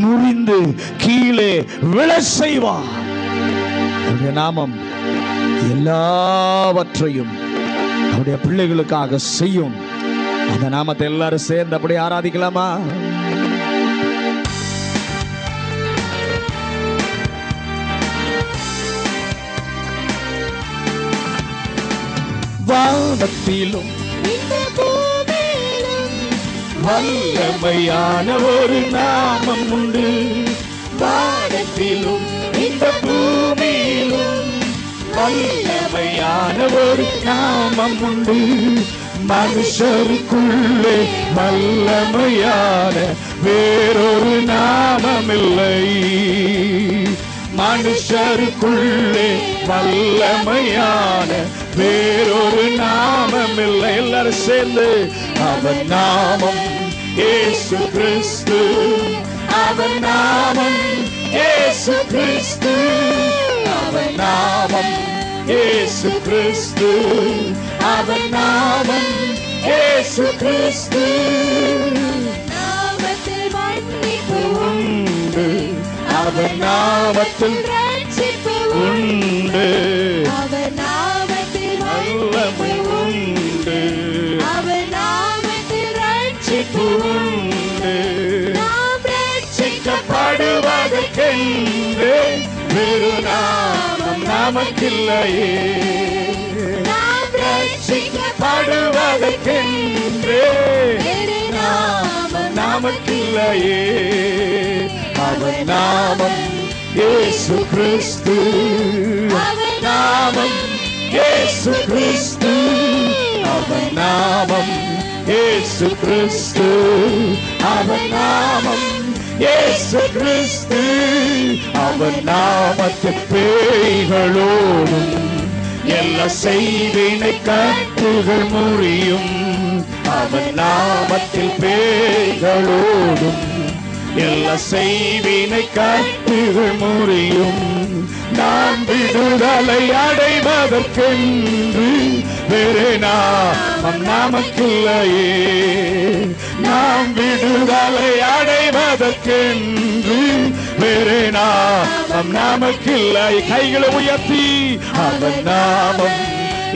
முறிந்து கீழே விழ செய்வார். அவருடைய நாமம் எல்லாவற்றையும் அவருடைய பிள்ளைகளுக்காக செய்யும். அந்த நாமத்தை எல்லாரும் சேர்ந்து அப்படி ஆராதிக்கலாமா? வானத்திலும் வல்லமையான ஒரு நாமம் உண்டு, வானத்திலும் இந்த பூமியிலும் வல்லமையான ஒரு நாமம் உண்டு. மனுஷருக்குள்ளே வல்லமையான வேறொரு நாமமில்லை. மனுஷருக்குள்ளே வல்லமையான வேறொரு நாமமில்லை. எல்லாரும் சேர்ந்து அவர் நாமம் இயேசு கிறிஸ்து, அவர் நாமம் இயேசு கிறிஸ்து, அவர் நாமம் இயேசு கிறிஸ்து, அவர் நாமம் இயேசு கிறிஸ்து. நாமத்தில் மன்னிப்பு உண்டு, அவர் நாமத்தில் ரட்சிப்பு உண்டு, அவர் நாமத்தில் வல்லமை உண்டு, அவர் நாமத்தில் ரட்சிப்பு உண்டு. நாம் ரட்சிக்கப்படுவதற்கென்று வேறு நாமம் நமக்கில்லையே. நாம் ரட்சிக்கப்படுவதற்கென்று வேறு நாமம் நமக்கில்லையே. அவர் நாமம் இயேசு கிறிஸ்து, அவர் நாமம் இயேசு கிறிஸ்து, அவர் நாமம் இயேசு கிறிஸ்து, அவர் நாமம் இயேசு கிறிஸ்து. அவர் நாமத்தில் பேய்களோடும் எல்லா செய்வினை கட்டுகள் முறியும். அவர் நாமத்தில் பேய்களோடும் எல்லா செய்வினை கட்டுகள் முறியும். நான் விடுதலை அடைவதற்கென்று வேறு நாமம் நமக்கில்லையே. நாம் விடுதலை அடைவதற்கென்று வேறு நாமம் நமக்கில்லை. கைகளை உயர்த்தி அவர் நாமம்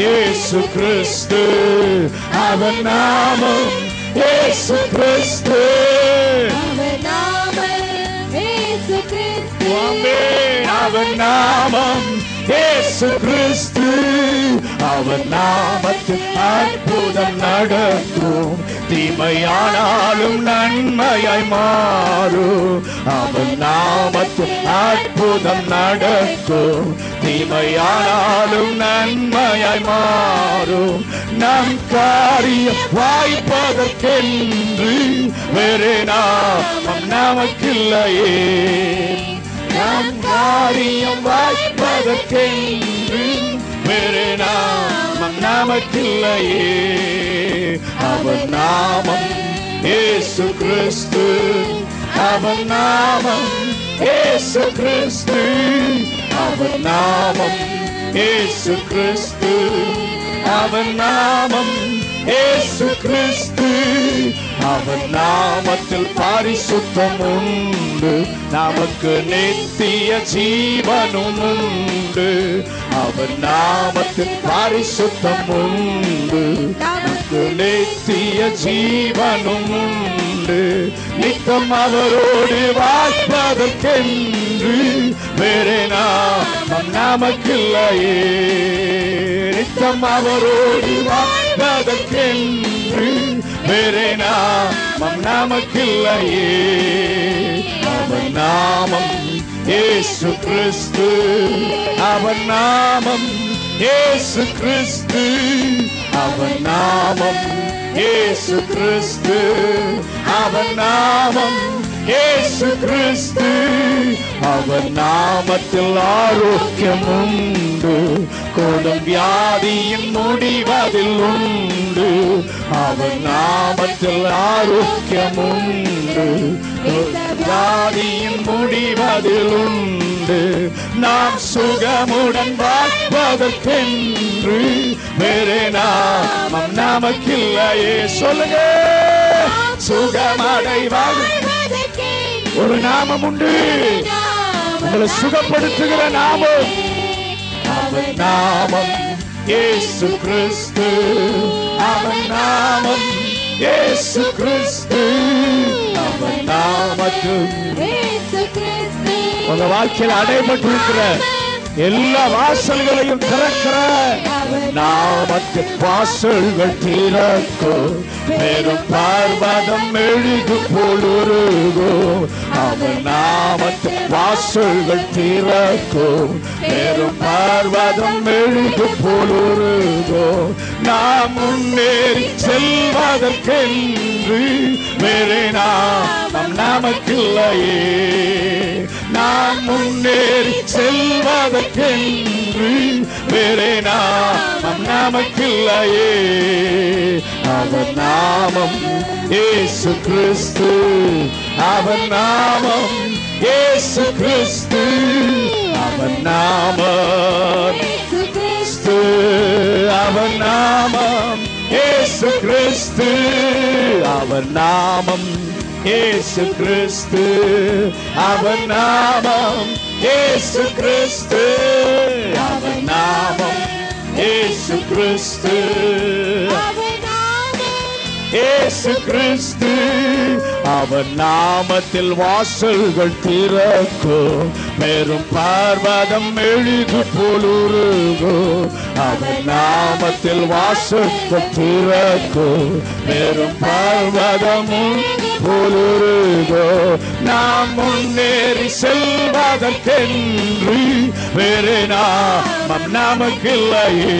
இயேசு கிறிஸ்து, அவர் நாமம் இயேசு கிறிஸ்து, அவர் நாமம் இயேசு கிறிஸ்து, அவர் நாமம் இயேசு கிறிஸ்து. அவர் நாமத்தில் அற்புதம் நடக்கும், தீமையானாலும் நன்மையாய் மாறும். அவர் நாமத்தில் அற்புதம் நடக்கும், தீமையானாலும் நன்மையாய் மாறும். நம் காரியம் வாய்ப்பதற்கென்று வேறு நாமம் நமக்கில்லையே. நம் காரியம் வாய்ப்பதற்கென்று வேறு நாமம் நமக்கில்லையே. அவர் நாமம் இயேசு கிறிஸ்து, அவர் நாமம் இயேசு கிறிஸ்து, அவர் நாமம் இயேசு கிறிஸ்து, அவர் நாமம் இயேசு கிறிஸ்து. அவர் நாமத்தில் பரிசுத்தம் உண்டு, நமக்கு நித்திய ஜீவனும் உண்டு. அவர் நாமத்தில் பரிசுத்தம் உண்டு, நமக்கு நித்திய ஜீவனும் உண்டு. நித்தம் அவரோடு வாழ்வதற்கென்று வேறு நாமம் நமக்கில்லையே. நித்தம் அவரோடு வாழ்வதற்கென்று வேறு நாமம் நமக்கில்லையே. அவர் நாமம் இயேசு கிறிஸ்து, அவர் நாமம் இயேசு கிறிஸ்து, அவர் நாமம் இயேசு கிறிஸ்து, அவர் நாமம் இயேசு கிறிஸ்து. அவர் நாமத்தில் ஆரோக்கியம் உண்டு, கொடும் வியாதியின் முடிவதில் உண்டு. அவர் நாமத்தில் ஆரோக்கியம் உண்டு, வியாதியின் முடிவதில் உண்டு. நாம் சுகமுடன் வாழ்வதற்கென்று வேறு நாமம் நமக்கில்லையே. சொல்லுங்க, சுகமடைவார் ஒரு நாமம் உண்டு, உங்களை சுகப்படுத்துகிற நாமம். அவர் நாமம் இயேசு கிறிஸ்து, அவர் நாமம் இயேசு கிறிஸ்து, அவர் நாமத்தில் உங்க வாழ்க்கையில் அடைபட்டிருக்கிற எல்லா வாசல்களையும் திறக்கிற நாமத்தின் வாசல்கள் திறக்கும். பெரும் பார்வதம் மெழுகு போலுருகும். அவர் நாமத்தின் வாசல்கள் திறக்கும். பெரும் பார்வதம் மெழுகு போலுருகும். நாம் முன்னேறி செல்வதற்கென்று வேறு நாமம் நமக்கில்லையே. நாம் முன்னேறி செல்வதற்கென்று வேறே நாமம் நமக்கில்லையே. அவர் நாமம் இயேசு கிறிஸ்து, அவர் நாமம் இயேசு கிறிஸ்து, அவர் நாமம் கிறிஸ்து, அவர் நாமம் இயேசு கிறிஸ்து, அவர் நாமம் இயேசு கிறிஸ்து, அவர் நாமம் இயேசு கிறிஸ்து, அவர் நாமம் இயேசு கிறிஸ்து, இயேசு கிறிஸ்து. அவர் நாமத்தில் வாசல்கள் திறக்கும், பெரும் பார்வதம் மெழுகு போலுருகும். அவர் நாமத்தில் வாசல்கள் திறக்கும், பெரும் பார்வதமும் போலுருகோ. நாம் முன்னேறி செல்வதற்கென்று வேறு நாமம் நமக்கில்லையே.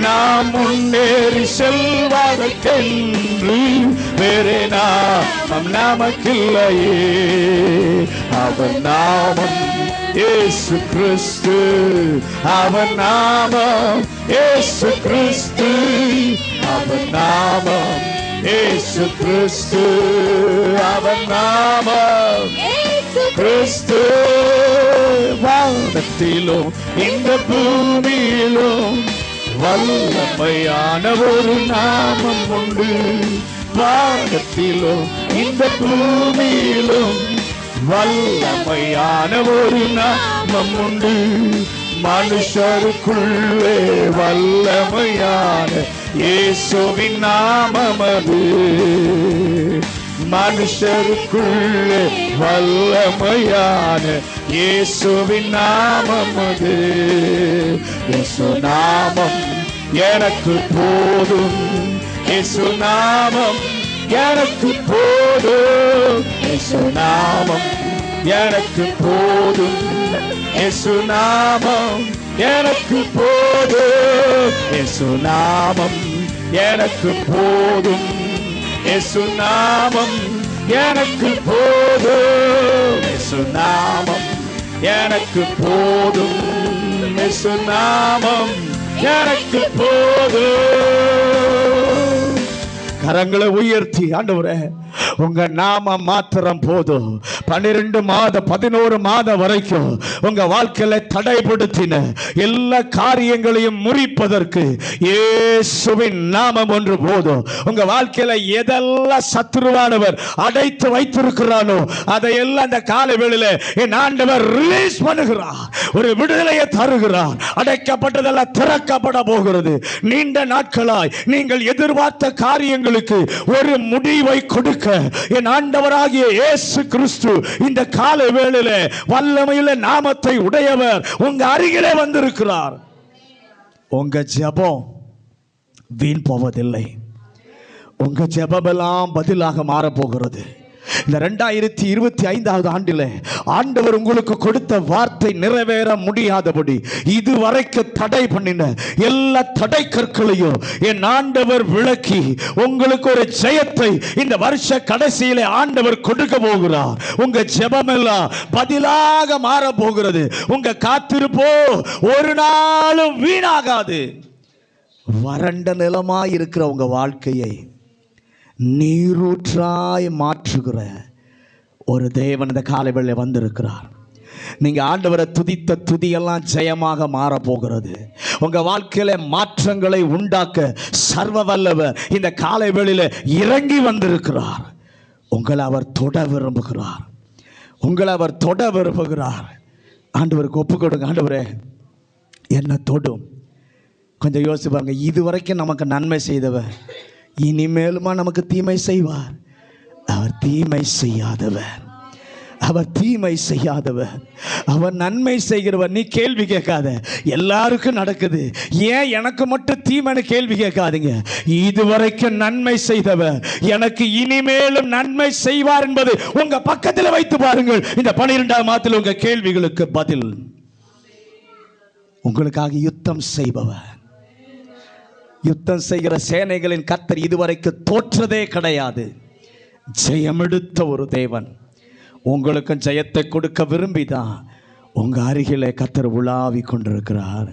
நாம் முன்னேறி செல்வதற்கென்று வேறு நாமம் நமக்கில்லையே. அவர் நாமம் இயேசு கிறிஸ்து, அவர் நாமம் இயேசு கிறிஸ்து, அவர் நாமம் இயேசு கிறிஸ்து, அவர் நாமம் கிறிஸ்து. வானத்திலும் இந்த பூமியிலும் வல்லமையான ஒரு நாமம் உண்டு. வானத்திலும் இந்த பூமியிலும் வல்லமையான ஒரு நாமம் உண்டு. மனுஷருக்குள்ளே வல்லமையான இயேசுவின் நாமம் அது. மனுஷருக்குள்ளே வல்லமையான இயேசுவின் நாமம் அது. இயேசு நாமம் எனக்கு போதும், இயேசு நாமம் எனக்கு போதும், இயேசு நாமம் எனக்கு போதும், இயேசு நாமம் எனக்கு போதும், இயேசு நாமம் எனக்கு போதும், இயேசு நாமம் எனக்கு போதும், இயேசு நாமம் எனக்கு போதும், இயேசு நாமம் எனக்கு போதும். கரங்களை உயர்த்தி, ஆண்டவரே உங்க நாமம் மாத்திரம் போதும். 12 மாதம் 11 மாதம் வரைக்கும் உங்க வாழ்க்கையில தடைப்படுத்தின எல்லா காரியங்களையும் முறிப்பதற்கு இயேசுவின் நாமம் ஒன்று போதும். உங்க வாழ்க்கையில எதெல்லாம் சத்துருவானவர் அடைத்து வைத்திருக்கிறானோ அதையெல்லாம் அந்த கால வேளையில என் ஆண்டவர் ரிலீஸ் பண்ணுகிறார். ஒரு விடுதலையை தருகிறார். அடைக்கப்பட்டதெல்லாம் திறக்கப்பட போகிறது. நீண்ட நாட்களாய் நீங்கள் எதிர்பார்த்த காரியங்களுக்கு ஒரு முடிவை கொடுக்க என் ஆண்டவராகிய இயேசு கிறிஸ்து இந்த கால வேளையில வல்லமையுள்ள நாமத்தை உடையவர் உங்க அருகிலே வந்திருக்கிறார். உங்க ஜெபம் வீண் போவதில்லை. உங்க ஜெபமெல்லாம் பதிலாக மாறப்போகிறது. இந்த 2025 ஆண்டில் ஆண்டவர் உங்களுக்கு கொடுத்த வார்த்தை நிறைவேற முடியாதபடி இதுவரைக்கும் தடை பண்ணின எல்லா தடை கற்களையும் என் ஆண்டவர் விளக்கி உங்களுக்கு ஒரு ஜெயத்தை இந்த வருஷ கடைசியிலே ஆண்டவர் கொடுக்க போகிறார். உங்க ஜெபமெல்லாம் பதிலாக மாற போகிறது. உங்க காத்திருப்போ ஒரு நாளும் வீணாகாது. வறண்ட நிலமாய் இருக்கிற உங்க வாழ்க்கையை நீரூற்றாய் மாற்றுகிற ஒரு தேவன் இந்த காலைவேளை வந்திருக்கிறார். நீங்க ஆண்டவரை துதித்த துதியெல்லாம் ஜெயமாக மாற போகிறது. உங்க வாழ்க்கையில மாற்றங்களை உண்டாக்க சர்வ வல்லவர் இந்த காலைவேளையில இறங்கி வந்திருக்கிறார். உங்களை அவர் தொட விரும்புகிறார். உங்களை அவர் தொட விரும்புகிறார். ஆண்டவருக்கு ஒப்பு கொடுங்க. ஆண்டவரே என்ன தொடும். கொஞ்சம் யோசிச்சு பாருங்க. இதுவரைக்கும் நமக்கு நன்மை செய்தவர் இனிமேலுமா நமக்கு தீமை செய்வார்? அவர் தீமை செய்யாதவர். அவர் தீமை செய்யாதவர். அவர் நன்மை செய்கிறவர். நீ கேள்வி கேட்காத. எல்லாருக்கும் நடக்குது, ஏன் எனக்கு மட்டும் தீமைன்னு கேள்வி கேட்காதீங்க. இதுவரைக்கும் நன்மை செய்தவர் எனக்கு இனிமேலும் நன்மை செய்வார் என்பது உங்க பக்கத்தில் வைத்து பாருங்கள். இந்த 12ஆம் மாதத்தில் உங்க கேள்விகளுக்கு பதில். உங்களுக்காக யுத்தம் செய்பவர், யுத்தம் செய்கிற சேனைகளின் கர்த்தர் இதுவரைக்கும் தோற்றதே கிடையாது. ஜெயமெடுத்த ஒரு தேவன் உங்களுக்கும் ஜெயத்தை கொடுக்க விரும்பிதான் உங்க அருகிலே கர்த்தர் உலாவி கொண்டிருக்கிறார்.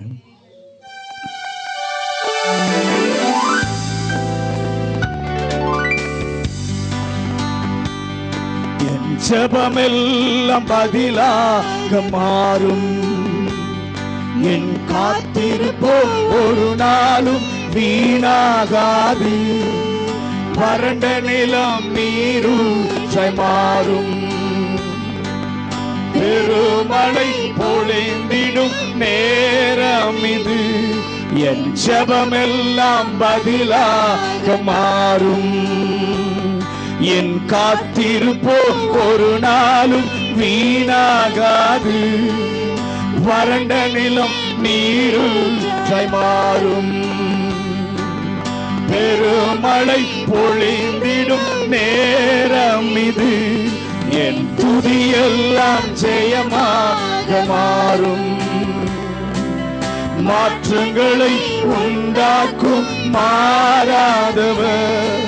என் ஜெபமெல்லாம் பதிலாக மாறும், என் காத்திருப்போ ஒரு நாளும் வீணாகாது, வறண்ட நிலம் நீரூற்றாய் மாறும், பெருமழை பொழிந்திடும் நேரம் இது, என் ஜெபமெல்லாம் பதிலாக மாறும், என் காத்திருப்போ ஒரு நாளும் வீணாகாது, வறண்ட நிலம் நீரூற்றாய் மாறும், பெருமழை பொழிந்திடும் நேரம் இது, என் துதியெல்லாம் ஜெயமாக மாறும், மாற்றங்களை உண்டாக்கும் மாறாதவர்,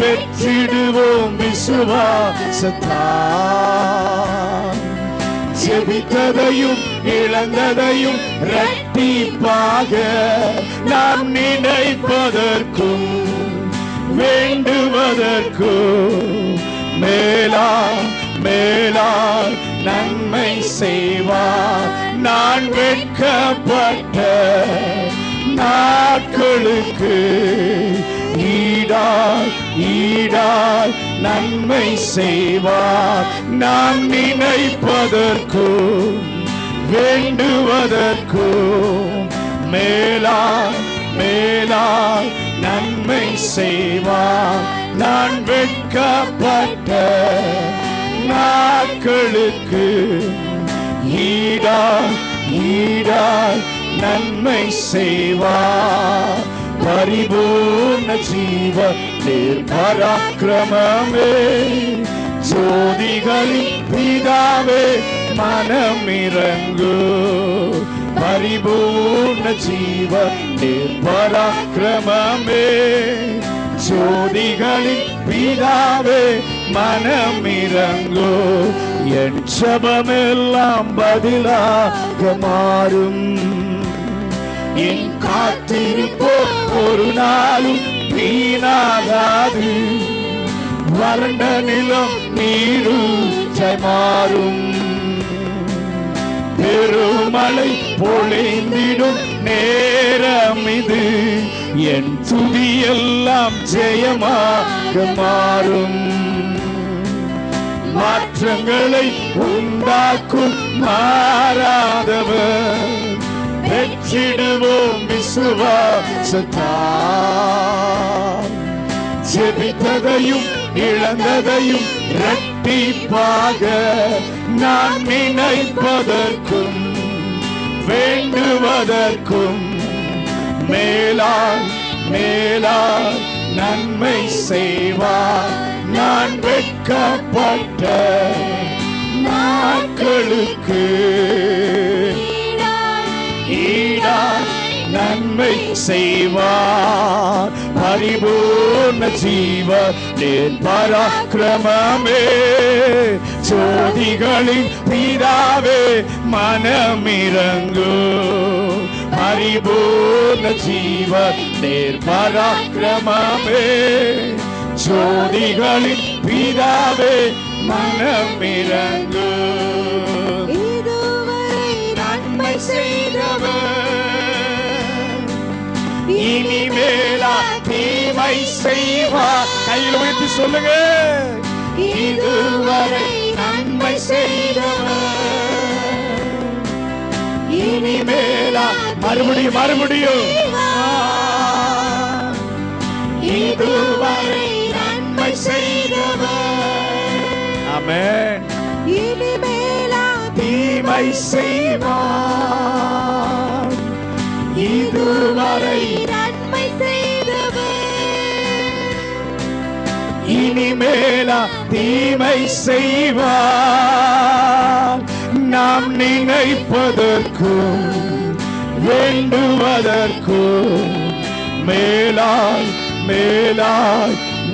பெற்றிடுவோம் விசுவாசத்தால், ஜெபித்ததையும் இழந்ததையும் இரட்டிப்பாக நாம் நினைப்பதற்கும் வேண்டுவதற்கும் மேலாய் நன்மை செய்வார். நான் வெட்கப்பட்ட நாட்களுக்கு ஈடாய் நன்மை செய்வார். நாம் நினைப்பதற்கும் வேண்டுவதற்கும் மேலாய் நன்மை செய்வார். நான் வெட்கப்பட்ட நாட்களுக்கு ஈடாய் நன்மை செய்வார். பரிபூர்ண ஜீவ பராக்கிரமமே, ஜோதிகளின் பிதாவே மனமிரங்கு, பரிபூர்ண ஜீவ பராக்கிரமமே, ஜோதிகளின் பிதாவே மனமிரங்கு, என் ஜெபமெல்லாம் பதிலாக மாறும், என் காத்திருப்போ ஒரு நாளும் வீணாகாது, வறண்ட நிலம் நீரூற்றாய் மாறும், பெருமழை பொழிந்திடும் நேரம் இது, என் துதியெல்லாம் ஜெயமாக மாறும், மாற்றங்களை உண்டாக்கும் மாறாதவர், பெற்றிடுவோம் விசுவாசத்தால், ஜெபித்ததையும் இழந்ததையும் இரட்டிப்பாக நான் நினைப்பதற்கும் வேண்டுவதற்கும் மேலாய் நன்மை செய்வார். நான் வெட்கப்பட்ட நாட்களுக்கு ஈடாய் நன்மை செய்வார். பரிபூர்ண ஜீவ பராக்கிரமமே, ஜோதிகளின் பிதாவே மனமிரங்கு, பரிபூர்ண ஜீவ பராக்கிரமமே, ஜோதிகளின் பிதாவே மனமிரங்கு, இதுவரை நன்மை செய்தவர் இனிமேலா தீமை செய்வார். கையில் உயர்த்தி சொல்லுங்க, இதுவரை நன்மை செய்தவர் இனிமேலா மறுபடியும் இதுவரை நன்மை செய்தவர், ஆமென், இனிமேலா தீமை செய்வார். இதுவரை நன்மை செய்தவர் இனிமேலா தீமை செய்வார். நாம் நினைப்பதற்கும் வேண்டுவதற்கும் மேலாய்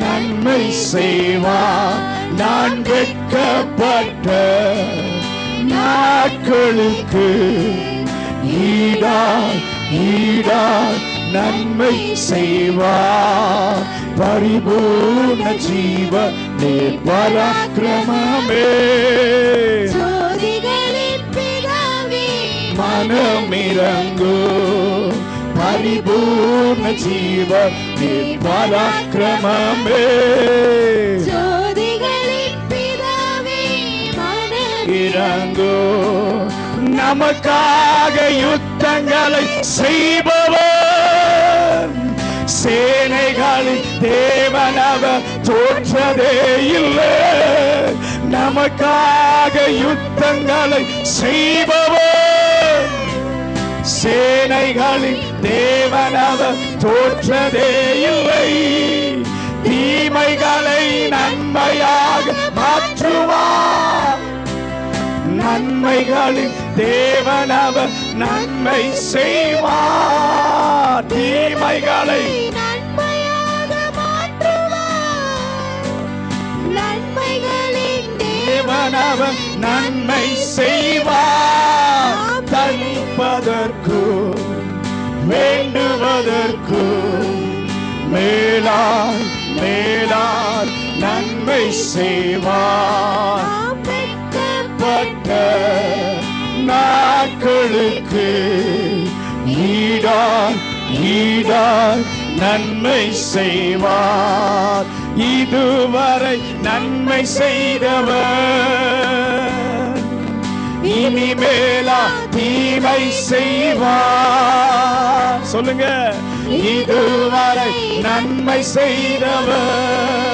நன்மை செய்வார். நான் வெட்கப்பட்ட நாட்களுக்கு ஈடாய் நன்மை செய்வார். பரிபூர்ண ஜீவ நீர் பராக்கிரமமே. ஜோதிகளின் பிதாவே மனமிரங்கு. பரிபூர்ண ஜீவ நீர் பராக்கிரமமே. ஜோதிகளின் பிதாவே இறங்கு. நமக்காக யுத்தங்களை செய்பவர், சேனைகளின் தேவனவர் தோற்றதே இல்லை. நமக்காக யுத்தங்களை செய்பவர், சேனைகளின் தேவனவர் தோற்றதே இல்லை. தீமைகளை நன்மையாக மாற்றுவார். நன்மைகளின் தேவனவர் நன்மை செய்வார். தீமைகளை நன்மையாக மாற்றுவார். நன்மைகளின் தேவனவர் நன்மை செய்வார். தனிப்பதற்கும் வேண்டுவதற்கும் மேலாய் நன்மை செய்வார். பட்ட நாட்களுக்கு ஈடாய் நன்மை செய்வார். இதுவரை நன்மை செய்தவர் இனிமேலா தீமை செய்வார். சொல்லுங்க. இதுவரை நன்மை செய்தவர்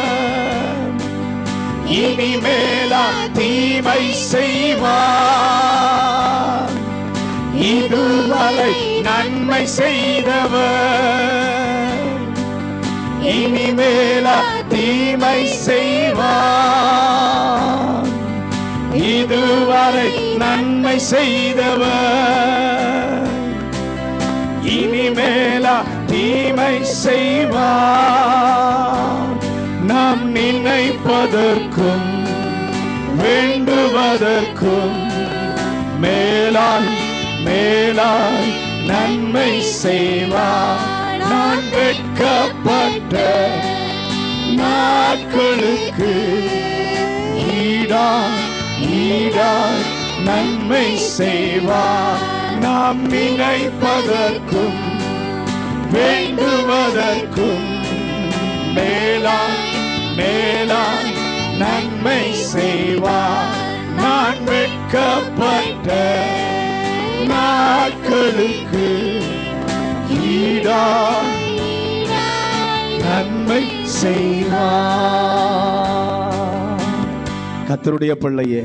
இனிமேலா தீமை செய்வார். இதுவரை நன்மை செய்தவர் இனிமேலா தீமை செய்வார். இதுவரை நன்மை செய்தவர் இனிமேலா தீமை செய்வார். நாம் நினைப்பதற்கும் வேண்டுவதற்கும் மேலாய் நன்மை செய்வார். நான் வெட்கப்பட்ட நாட்களுக்கு ஈடாய் நன்மை செய்வார். நாம் நினைப்பதற்கும் வேண்டுவதற்கும் மேலாய் நன்மை செய்வார். நான் வெட்கப்பட்ட நாட்களுக்கு ஈடாய் நன்மை செய்வார். கர்த்தருடைய பிள்ளையே,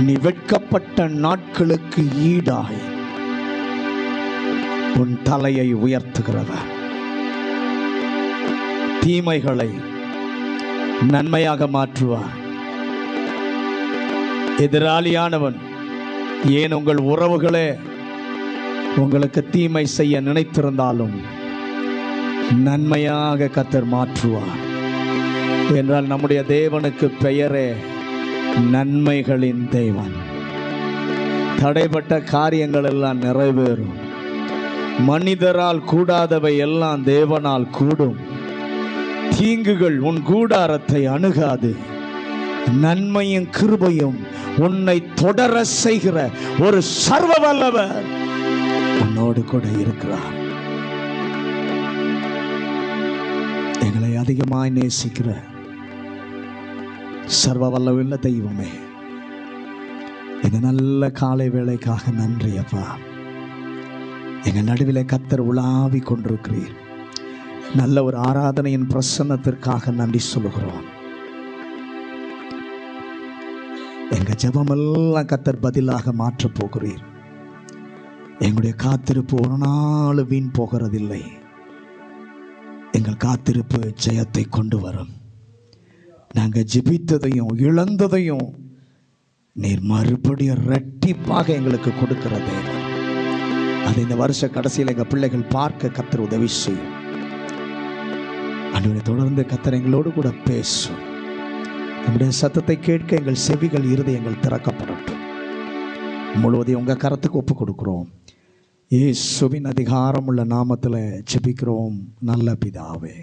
நீ வெட்கப்பட்ட நாட்களுக்கு ஈடாய் உன் தலையை உயர்த்துகிறவர். தீமைகளை நன்மையாக மாற்றுவார். எதிராளியானவன், ஏன் உங்கள் உறவுகளே உங்களுக்கு தீமை செய்ய நினைத்திருந்தாலும் நன்மையாக கர்த்தர் மாற்றுவார். என்றால் நம்முடைய தேவனுக்கு பெயரே நன்மைகளின் தேவன். தடைப்பட்ட காரியங்கள் எல்லாம் நிறைவேறும். மனிதரால் கூடாதவை எல்லாம் தேவனால் கூடும். தீங்குகள் உன் கூடாரத்தை அணுகாது. நன்மையும் கிருபையும் உன்னை தொடர செய்கிற ஒரு சர்வ வல்லவர் உன்னோடு கூட இருக்கிறார். எங்களை அதிகமாய் நேசிக்கிற சர்வ வல்லவுள்ள தெய்வமே, இந்த நல்ல காலை வேளைக்காக நன்றி அப்பா. எங்கள் நடுவிலே கர்த்தர் உலாவி கொண்டிருக்கிறீர். நல்ல ஒரு ஆராதனையின் பிரசன்னத்திற்காக நன்றி சொல்லுகிறோம். எங்க ஜெபமெல்லாம் கர்த்தர் பதிலாக மாற்றப் போகிறீர். எங்களுடைய காத்திருப்பு ஒரு நாள் வீண் போகிறதில்லை. எங்கள் காத்திருப்பு ஜெயத்தை கொண்டு வரும். நாங்கள் ஜெபித்ததையும் இழந்ததையும் நீர் மறுபடியும் இரட்டிப்பாக எங்களுக்கு கொடுக்கிற தேவன். அதை இந்த வருஷ கடைசியில் எங்கள் பிள்ளைகள் பார்க்க கர்த்தர் உதவி செய்யும். ஆண்டவரே, தொடர்ந்து கர்த்தர் எங்களோடு கூட பேசும். நம்முடைய சத்தத்தை கேட்க எங்கள் செவிகள், இருதயங்கள் திறக்கப்படட்டும். முழுவதையும் உங்கள் கரத்துக்கு ஒப்பு கொடுக்கிறோம். இயேசுவின் அதிகாரமுள்ள நாமத்தில் ஜெபிக்கிறோம் நல்ல பிதாவே.